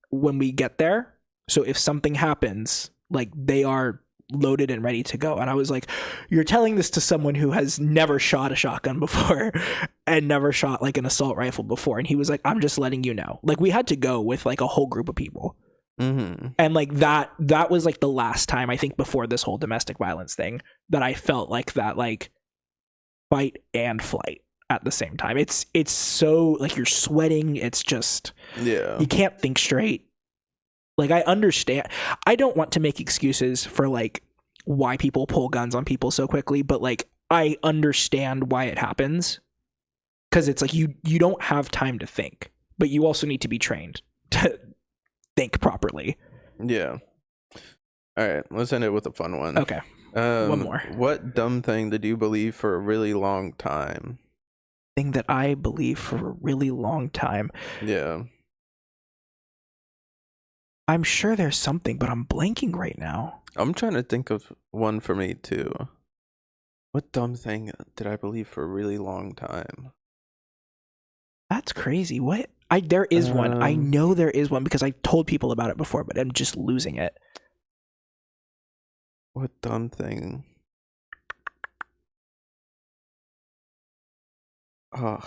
when we get there. So if something happens, like, they are loaded and ready to go. And I was like, you're telling this to someone who has never shot a shotgun before and never shot like an assault rifle before. And he was like, I'm just letting you know. Like, we had to go with like a whole group of people. And like that was like the last time, I think, before this whole domestic violence thing, that I felt like that, like, fight and flight at the same time. It's so like you're sweating. It's just, you can't think straight. Like, I understand. I don't want to make excuses for like why people pull guns on people so quickly, but like I understand why it happens, because it's like you don't have time to think, but you also need to be trained to think properly. Yeah. All right, let's end it with a fun one. Okay. One more. What dumb thing did you believe for a really long time? Thing that I believe for a really long time. Yeah. I'm sure there's something, but I'm blanking right now. I'm trying to think of one for me too. What dumb thing did I believe for a really long time? That's crazy. What? There is one. I know there is one because I've told people about it before, but I'm just losing it. What dumb thing? Oh,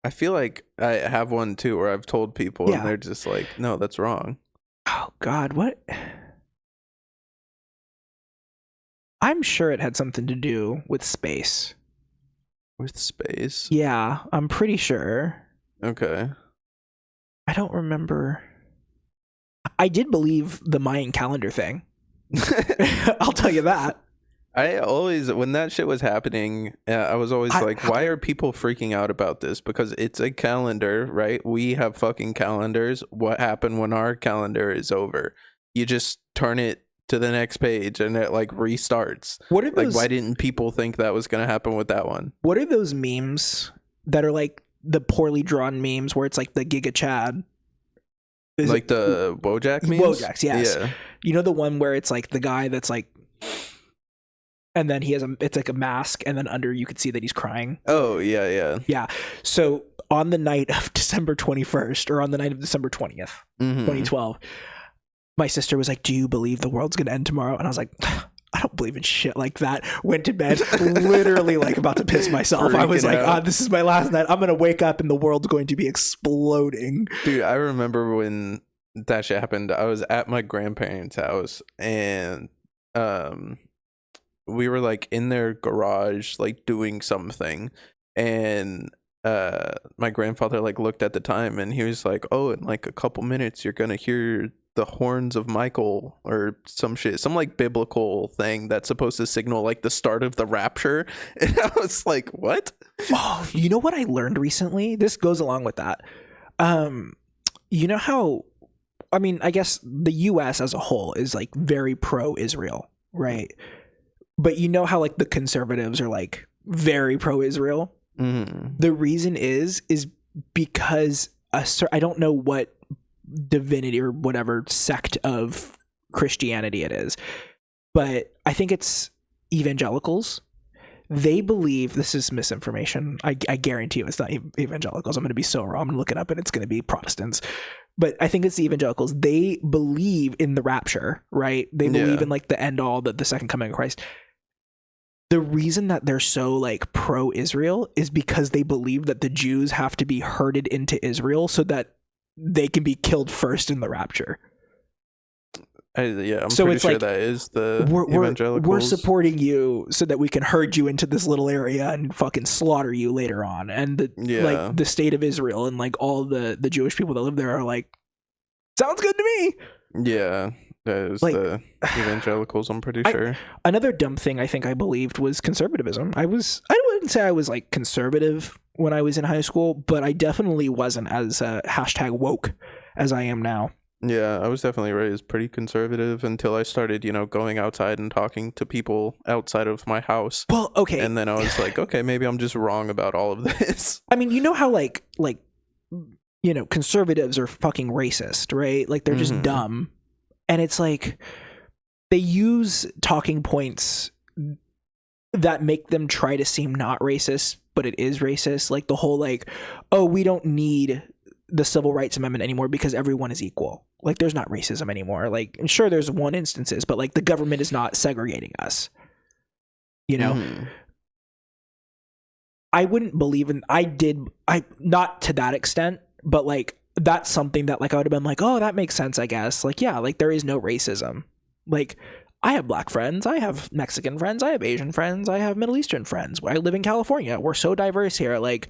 I feel like I have one too where I've told people and they're just like, no, that's wrong. Oh God, what? I'm sure it had something to do with space. With space? Yeah, I'm pretty sure. Okay. I don't remember. I did believe the Mayan calendar thing. I'll tell you that. I always, when that shit was happening, I was always like, why are people freaking out about this? Because it's a calendar, right? We have fucking calendars. What happened when our calendar is over? You just turn it to the next page and it like restarts. What are those? Like, why didn't people think that was going to happen with that one? What are those memes that are like the poorly drawn memes where it's like the Giga Chad? Like the Wojak memes? Wojaks, yes. Yeah. You know the one where it's like the guy that's like, and then he has it's like a mask, and then under you could see that he's crying. Oh, yeah. Yeah. So on the night of December 21st, or on the night of December 20th, 2012, my sister was like, do you believe the world's going to end tomorrow? And I was like, I don't believe in shit like that. Went to bed, literally like about to piss myself. I was like, this is my last night. I'm going to wake up and the world's going to be exploding. Dude, I remember when that shit happened. I was at my grandparents' house and we were like in their garage like doing something, and my grandfather like looked at the time and he was like, oh, in like a couple minutes you're gonna hear the horns of Michael or some shit, some like biblical thing that's supposed to signal like the start of the rapture. And I was like, what? Oh, you know what I learned recently? This goes along with that. You know how, I mean, I guess the US as a whole is like very pro-Israel, right? But you know how like the conservatives are like very pro-Israel? The reason is because I don't know what divinity or whatever sect of Christianity it is, but I think it's evangelicals. They believe, this is misinformation, I guarantee you it's not evangelicals. I'm going to be so wrong. I'm going to look it up and it's going to be Protestants. But I think it's the evangelicals. They believe in the rapture, right? They believe in like the end all, the second coming of Christ. The reason that they're so like pro-Israel is because they believe that the Jews have to be herded into Israel so that they can be killed first in the rapture. I'm pretty sure that is the evangelicals. We're supporting you so that we can herd you into this little area and fucking slaughter you later on. And like the state of Israel and like all the Jewish people that live there are like, sounds good to me. Yeah, that is like, the evangelicals, I'm pretty sure. Another dumb thing I think I believed was conservatism. I wouldn't say I was like conservative when I was in high school, but I definitely wasn't as hashtag woke as I am now. Yeah, I was definitely raised pretty conservative until I started, going outside and talking to people outside of my house. Well, okay. And then I was like, okay, maybe I'm just wrong about all of this. I mean, you know how like conservatives are fucking racist, right? Like they're just dumb. And it's like they use talking points that make them try to seem not racist, but it is racist. Like the whole like, oh, we don't need the Civil Rights Amendment anymore because everyone is equal. Like there's not racism anymore. Like I'm sure there's one instances, but like the government is not segregating us. I wouldn't believe in, I not to that extent, but like that's something that like I would have been like, oh, that makes sense, I guess. Like, yeah, like there is no racism. Like I have black friends, I have Mexican friends, I have Asian friends, I have Middle Eastern friends. I live in California. We're so diverse here. Like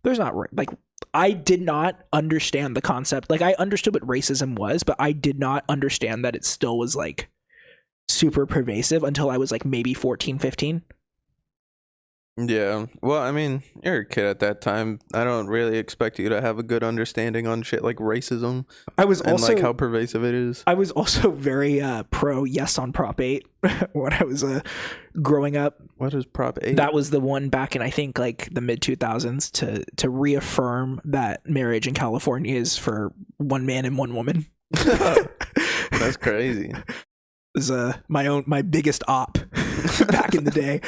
there's not like I did not understand the concept. Like, I understood what racism was, but I did not understand that it still was like super pervasive until I was like maybe 14, 15. Yeah. Well, I mean, you're a kid at that time. I don't really expect you to have a good understanding on shit like racism I was and also like how pervasive it is. I was also very pro yes on Prop 8 when I was growing up. What is Prop 8? That was the one back in, I think, like the mid 2000s to reaffirm that marriage in California is for one man and one woman. That's crazy. Was my biggest op back in the day.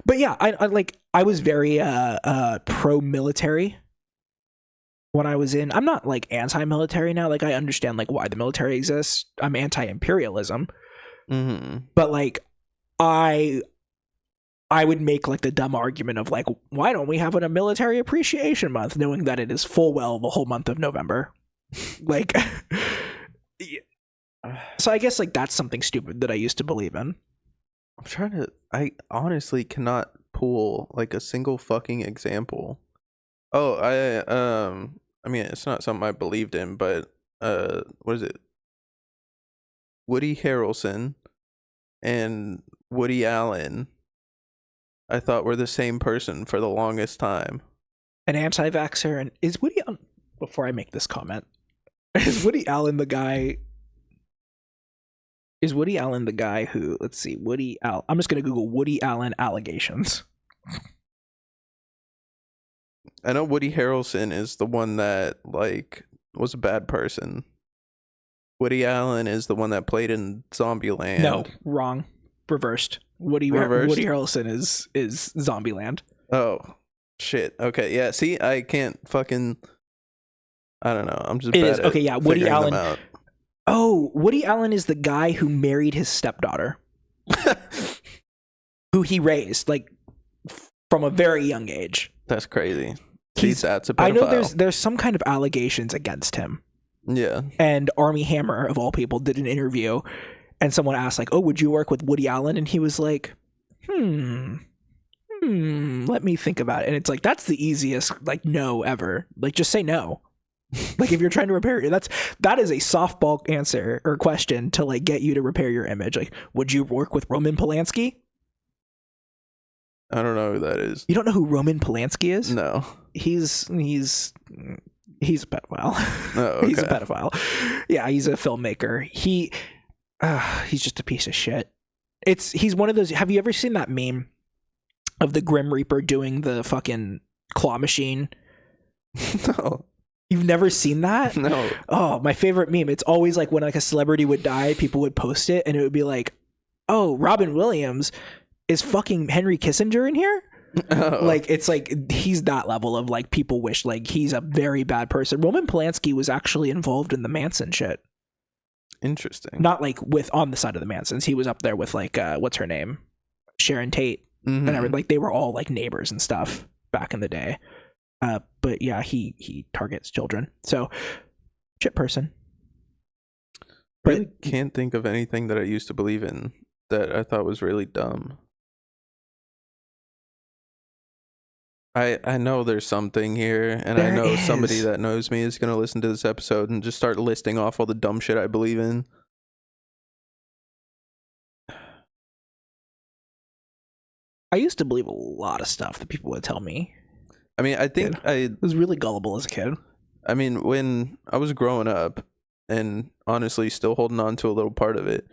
But yeah, I was very pro military when I was in. I'm not like anti-military now. Like, I understand like why the military exists. I'm anti-imperialism. Mm-hmm. But like I would make like the dumb argument of like, why don't we have a military appreciation month, knowing that it is full well the whole month of November. Like yeah. So I guess like that's something stupid that I used to believe in. I honestly cannot pull like a single fucking example. Oh, I mean, it's not something I believed in, but what is it? Woody Harrelson and Woody Allen, I thought were the same person for the longest time. An anti-vaxxer. And is Woody Allen, before I make this comment, is Woody Allen the guy who, let's see, I'm just going to Google Woody Allen allegations. I know Woody Harrelson is the one that like was a bad person. Woody Allen is the one that played in Zombieland. No, wrong. Reversed. Woody Harrelson is Zombieland. Oh, shit. Okay, yeah. See, I can't fucking. I don't know. I'm just bad at okay. Yeah, Woody figuring Allen. them out. Oh, Woody Allen is the guy who married his stepdaughter, who he raised like from a very young age. That's crazy. That's a pedophile. I know there's some kind of allegations against him. Yeah. And Armie Hammer, of all people, did an interview, and someone asked like, "Oh, would you work with Woody Allen?" And he was like, let me think about it. And it's like, that's the easiest like no ever. Like, just say no. Like, if you're trying to repair that is a softball answer or question to like get you to repair your image. Like, would you work with Roman Polanski? I don't know who that is. You don't know who Roman Polanski is? No. He's a pedophile. Oh, okay. He's a pedophile. Yeah, he's a filmmaker. He's just a piece of shit. He's one of those. Have you ever seen that meme of the Grim Reaper doing the fucking claw machine? No. You've never seen that? No. Oh, my favorite meme. It's always like when like a celebrity would die, people would post it, and it would be like, "Oh, Robin Williams is fucking Henry Kissinger in here." Oh. Like, it's like he's that level of like people wish like he's a very bad person. Roman Polanski was actually involved in the Manson shit. Interesting. Not like with on the side of the Mansons. He was up there with like what's her name, Sharon Tate, and everything. Like, they were all like neighbors and stuff back in the day. But yeah, he targets children. So, shit person. I really can't think of anything that I used to believe in that I thought was really dumb. I know there's something here, and I know somebody that knows me is going to listen to this episode and just start listing off all the dumb shit I believe in. I used to believe a lot of stuff that people would tell me. I mean, I think I was really gullible as a kid. I mean, when I was growing up, and honestly still holding on to a little part of it,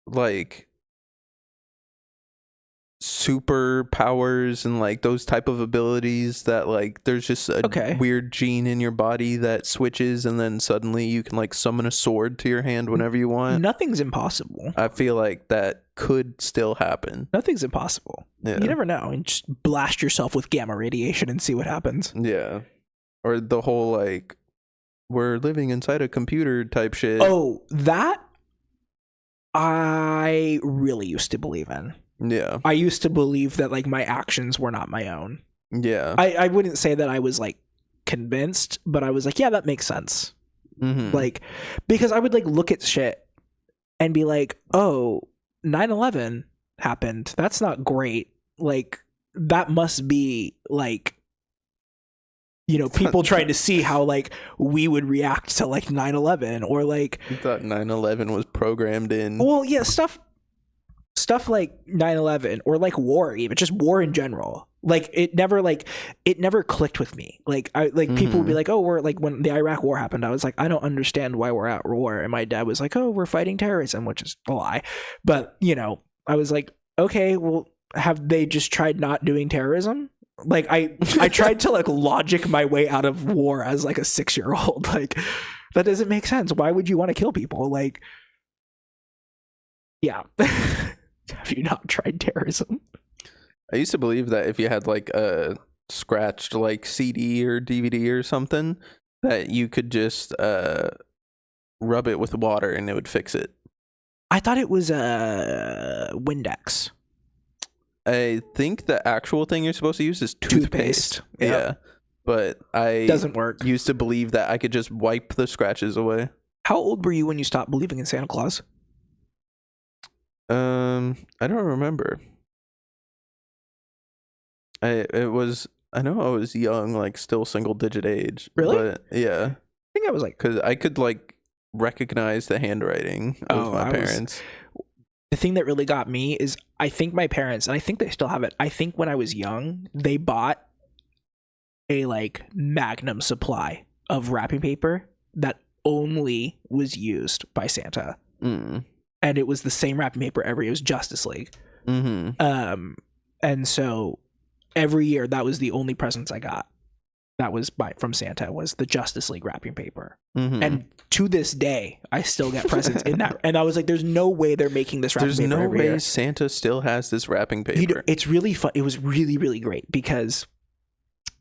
like superpowers and like those type of abilities that like there's just a weird gene in your body that switches, and then suddenly you can like summon a sword to your hand whenever you want. Nothing's impossible. I feel like that could still happen. Nothing's impossible. Yeah. You never know. And just blast yourself with gamma radiation and see what happens. Yeah. Or the whole like we're living inside a computer type shit. Oh, that I really used to believe in. Yeah. I used to believe that like my actions were not my own. Yeah. I wouldn't say that I was like convinced, but I was like, yeah, that makes sense. Mm-hmm. Like, because I would like look at shit and be like, oh, 9/11 happened. That's not great. Like, that must be like people trying to see how like we would react to like 9/11 or like. You thought 9/11 was programmed in? Well, yeah, stuff like 9/11 or like war, even just war in general. Like it never clicked with me. Like people would be like, oh, we're like, when the Iraq war happened, I was like, I don't understand why we're at war. And my dad was like, oh, we're fighting terrorism, which is a lie. But I was like, okay, well, have they just tried not doing terrorism? Like I tried to like logic my way out of war as like a 6-year-old. Like that doesn't make sense. Why would you want to kill people? Like, yeah. Have you not tried terrorism? I used to believe that if you had like a scratched like CD or DVD or something, that you could just rub it with water and it would fix it. I thought it was Windex. I think the actual thing you're supposed to use is toothpaste. Yep. Yeah. But doesn't work. Used to believe that I could just wipe the scratches away. How old were you when you stopped believing in Santa Claus? I don't remember. I know I was young, like still single digit age. Really? But yeah. I think I was like, because I could like recognize the handwriting of my parents. The thing that really got me is I think my parents, and I think they still have it, I think when I was young, they bought a like magnum supply of wrapping paper that only was used by Santa. And it was the same wrapping paper every year. It was Justice League. And so every year that was the only presents I got that was from Santa, was the Justice League wrapping paper. And to this day, I still get presents in that. And I was like, there's no way they're making this wrapping paper every year. Santa still has this wrapping paper. It's really fun. It was really, really great because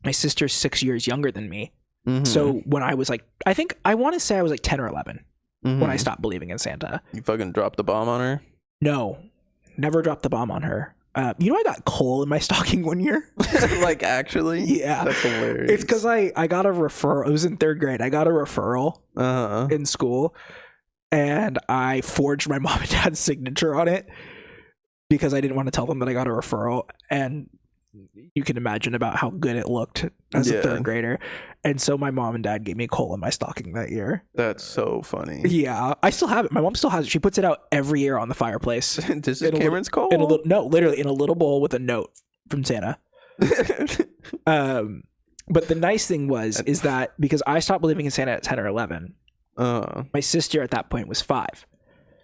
my sister's 6 years younger than me. So when I was like, I want to say I was like 10 or 11 when I stopped believing in Santa. You fucking dropped the bomb on her? No, never dropped the bomb on her. I got coal in my stocking one year. Like, actually? Yeah. That's hilarious. It's because I got a referral. It was in 3rd grade. I got a referral in school, and I forged my mom and dad's signature on it because I didn't want to tell them that I got a referral. And you can imagine about how good it looked as a 3rd grader. And so my mom and dad gave me coal in my stocking that year. That's so funny. Yeah, I still have it. My mom still has it. She puts it out every year on the fireplace. This is Cameron's coal? No, literally in a little bowl with a note from Santa. But the nice thing is that because I stopped believing in Santa at 10 or 11, my sister at that point was 5.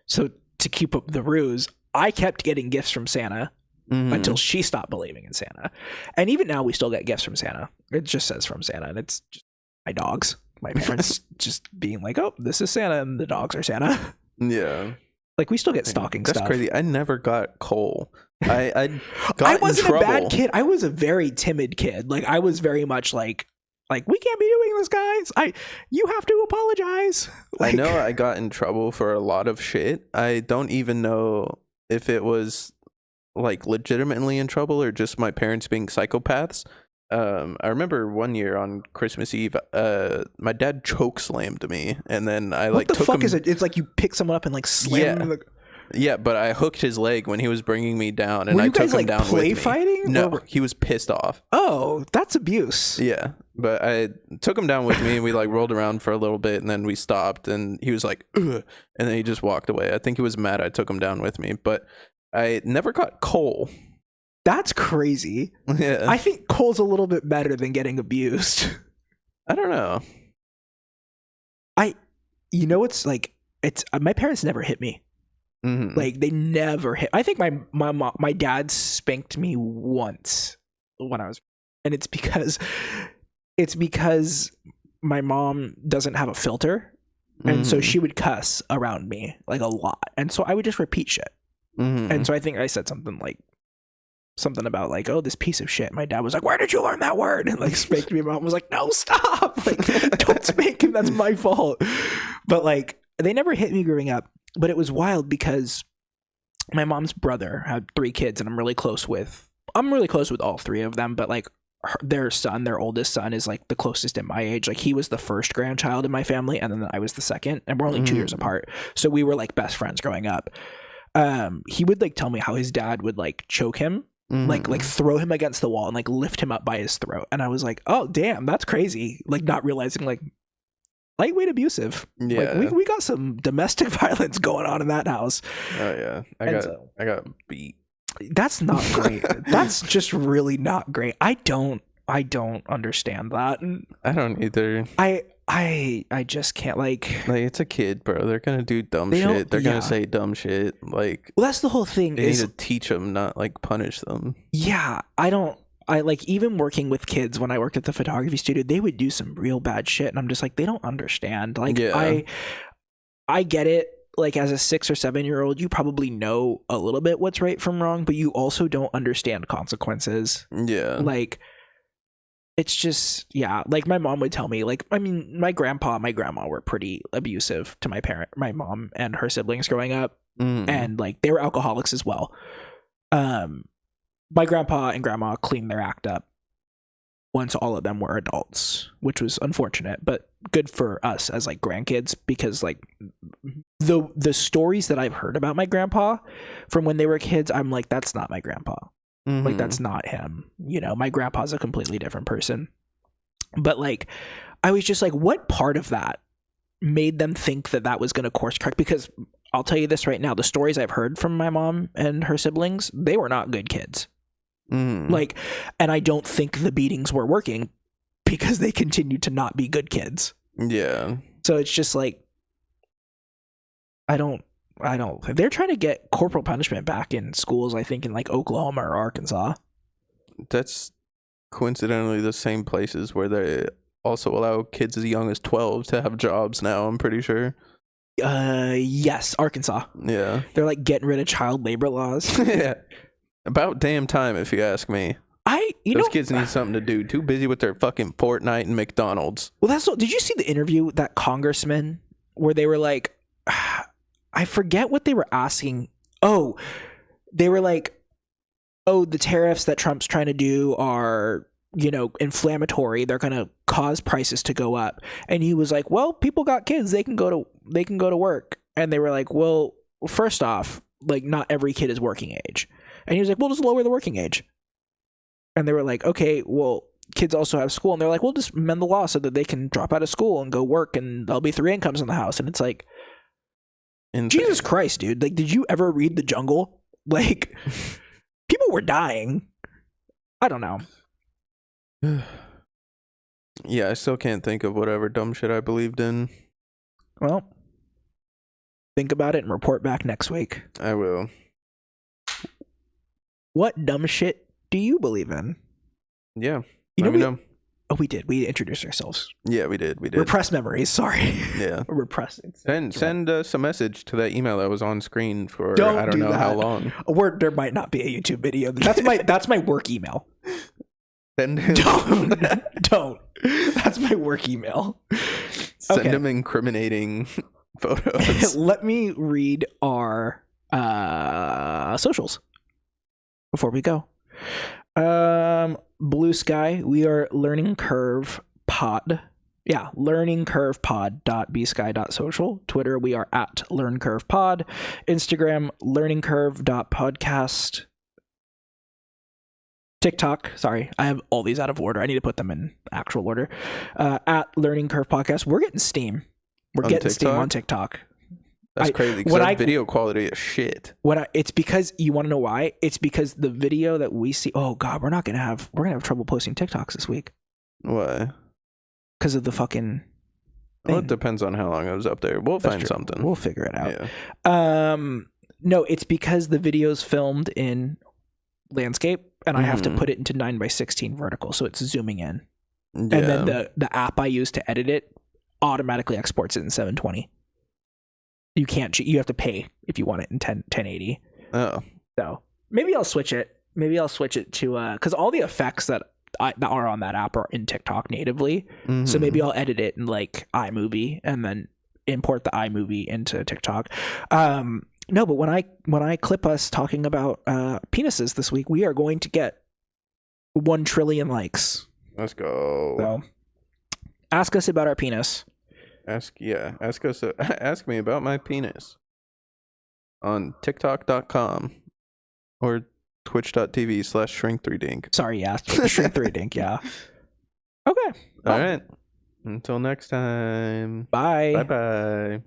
So to keep up the ruse, I kept getting gifts from Santa until she stopped believing in Santa. And even now we still get gifts from Santa. It just says from Santa, and it's just my dogs. My parents just being like, oh, this is Santa, and the dogs are Santa. Yeah. Like, we still get stocking stuff. That's crazy. I never got coal. I wasn't a bad kid. I was a very timid kid. Like, I was very much like we can't be doing this, guys. You have to apologize. Like, I know I got in trouble for a lot of shit. I don't even know if it was like legitimately in trouble or just my parents being psychopaths. I remember one year on Christmas Eve, my dad choke slammed me, and then I like what the fuck is it? It's like you pick someone up and like slam them. Yeah, but I hooked his leg when he was bringing me down, and Were I you took guys, him like, down play with me. fighting? No, he was pissed off. Oh, that's abuse. Yeah, but I took him down with me, and we like rolled around for a little bit, and then we stopped, and he was like, ugh, and then he just walked away. I think he was mad I took him down with me, but I never got coal. That's crazy. Yeah. I think coal's a little bit better than getting abused. I don't know. It's like, my parents never hit me. Like, they never hit. I think my dad spanked me once when I was, and it's because my mom doesn't have a filter, and so she would cuss around me like a lot, and so I would just repeat shit. And so I think I said something about like, oh, this piece of shit. My dad was like, where did you learn that word? And like spanked me. My mom was like, no, stop. Like, don't spank him. That's my fault. But like, they never hit me growing up. But it was wild because my mom's brother had 3 kids, and I'm really close with all 3 of them. But like their oldest son is like the closest in my age. Like, he was the first grandchild in my family, and then I was the second, and we're only 2 years apart. So we were like best friends growing up. He would like tell me how his dad would like choke him like throw him against the wall and like lift him up by his throat. And I was like, oh damn, that's crazy. Like not realizing like lightweight abusive. Yeah. Like we got some domestic violence going on in that house. Oh yeah. I got beat. That's not great. That's just really not great. I don't understand that. I don't either. I just can't like it's a kid, bro. They're gonna do dumb shit. They're gonna say dumb shit. Like, well, that's the whole thing. They need to teach them, not like punish them. Yeah, I like even working with kids when I worked at the photography studio, they would do some real bad shit, and I'm just like, they don't understand. Like, yeah. I get it. Like as a 6 or 7 year old, you probably know a little bit what's right from wrong, but you also don't understand consequences. Yeah, like. It's just, yeah, like my mom would tell me, like, I mean, my grandpa and my grandma were pretty abusive to my mom and her siblings growing up. And like they were alcoholics as well. My grandpa and grandma cleaned their act up once all of them were adults, which was unfortunate, but good for us as like grandkids, because like the stories that I've heard about my grandpa from when they were kids, I'm like, that's not my grandpa. Like that's not him, you know. My grandpa's a completely different person. But like I was just like, what part of that made them think that was going to course correct? Because I'll tell you this right now, the stories I've heard from my mom and her siblings, they were not good kids. Like, and I don't think the beatings were working because they continued to not be good kids. Yeah. So it's just like, I don't. They're trying to get corporal punishment back in schools, I think, in like Oklahoma or Arkansas. That's coincidentally the same places where they also allow kids as young as 12 to have jobs now, I'm pretty sure. Yes, Arkansas. Yeah. They're like getting rid of child labor laws. Yeah. About damn time, if you ask me. Those kids need something to do. Too busy with their fucking Fortnite and McDonald's. Well, did you see the interview with that congressman where they were like, I forget what they were asking. Oh, they were like, oh, the tariffs that Trump's trying to do are, you know, inflammatory. They're going to cause prices to go up. And he was like, well, people got kids. They can go to work. And they were like, well, first off, like not every kid is working age. And he was like, well, just lower the working age. And they were like, okay, well, kids also have school. And they're like, well, just amend the law so that they can drop out of school and go work and there'll be 3 incomes in the house. And it's like, insane. Jesus Christ, dude. Like, did you ever read The Jungle? Like, people were dying. I don't know. Yeah, I still can't think of whatever dumb shit I believed in. Well, think about it and report back next week. I will. What dumb shit do you believe in? Yeah. Let me know. Oh, we did. We introduced ourselves. Yeah, we did. Repressed memories. Sorry. Yeah. Repressed. Send us a message to that email that was on screen for I don't know how long. There might not be a YouTube video. That's my work email. Don't. That's my work email. Send them incriminating photos. Let me read our socials before we go. Bluesky, we are Learning Curve Pod. Yeah, learningcurvepod.bsky.social. Twitter, we are at learncurvepod. Instagram, learningcurve.podcast. TikTok, sorry, I have all these out of order. I need to put them in actual order. At Learning Curve Podcast. We're getting steam. We're getting steam on TikTok. That's crazy because that video quality is shit. It's because, you want to know why? It's because the video that we see, oh God, we're gonna have trouble posting TikToks this week. Why? Because of the fucking thing. Well, it depends on how long I was up there. We'll find something. We'll figure it out. Yeah. No, it's because the video's filmed in landscape and I have to put it into 9:16 vertical, so it's zooming in. Yeah. And then the app I use to edit it automatically exports it in 720. You can't. You have to pay if you want it in 1080. Oh. So maybe I'll switch it. Maybe I'll switch it to because all the effects that are on that app are in TikTok natively. Mm-hmm. So maybe I'll edit it in like iMovie and then import the iMovie into TikTok. No, but when I clip us talking about penises this week, we are going to get 1 trillion likes. Let's go. So ask us about our penis. Ask me about my penis on TikTok.com or twitch.tv/shrink3dink. Sorry, yeah. Shrink3dink, yeah. Okay. All right. Until next time. Bye. Bye-bye.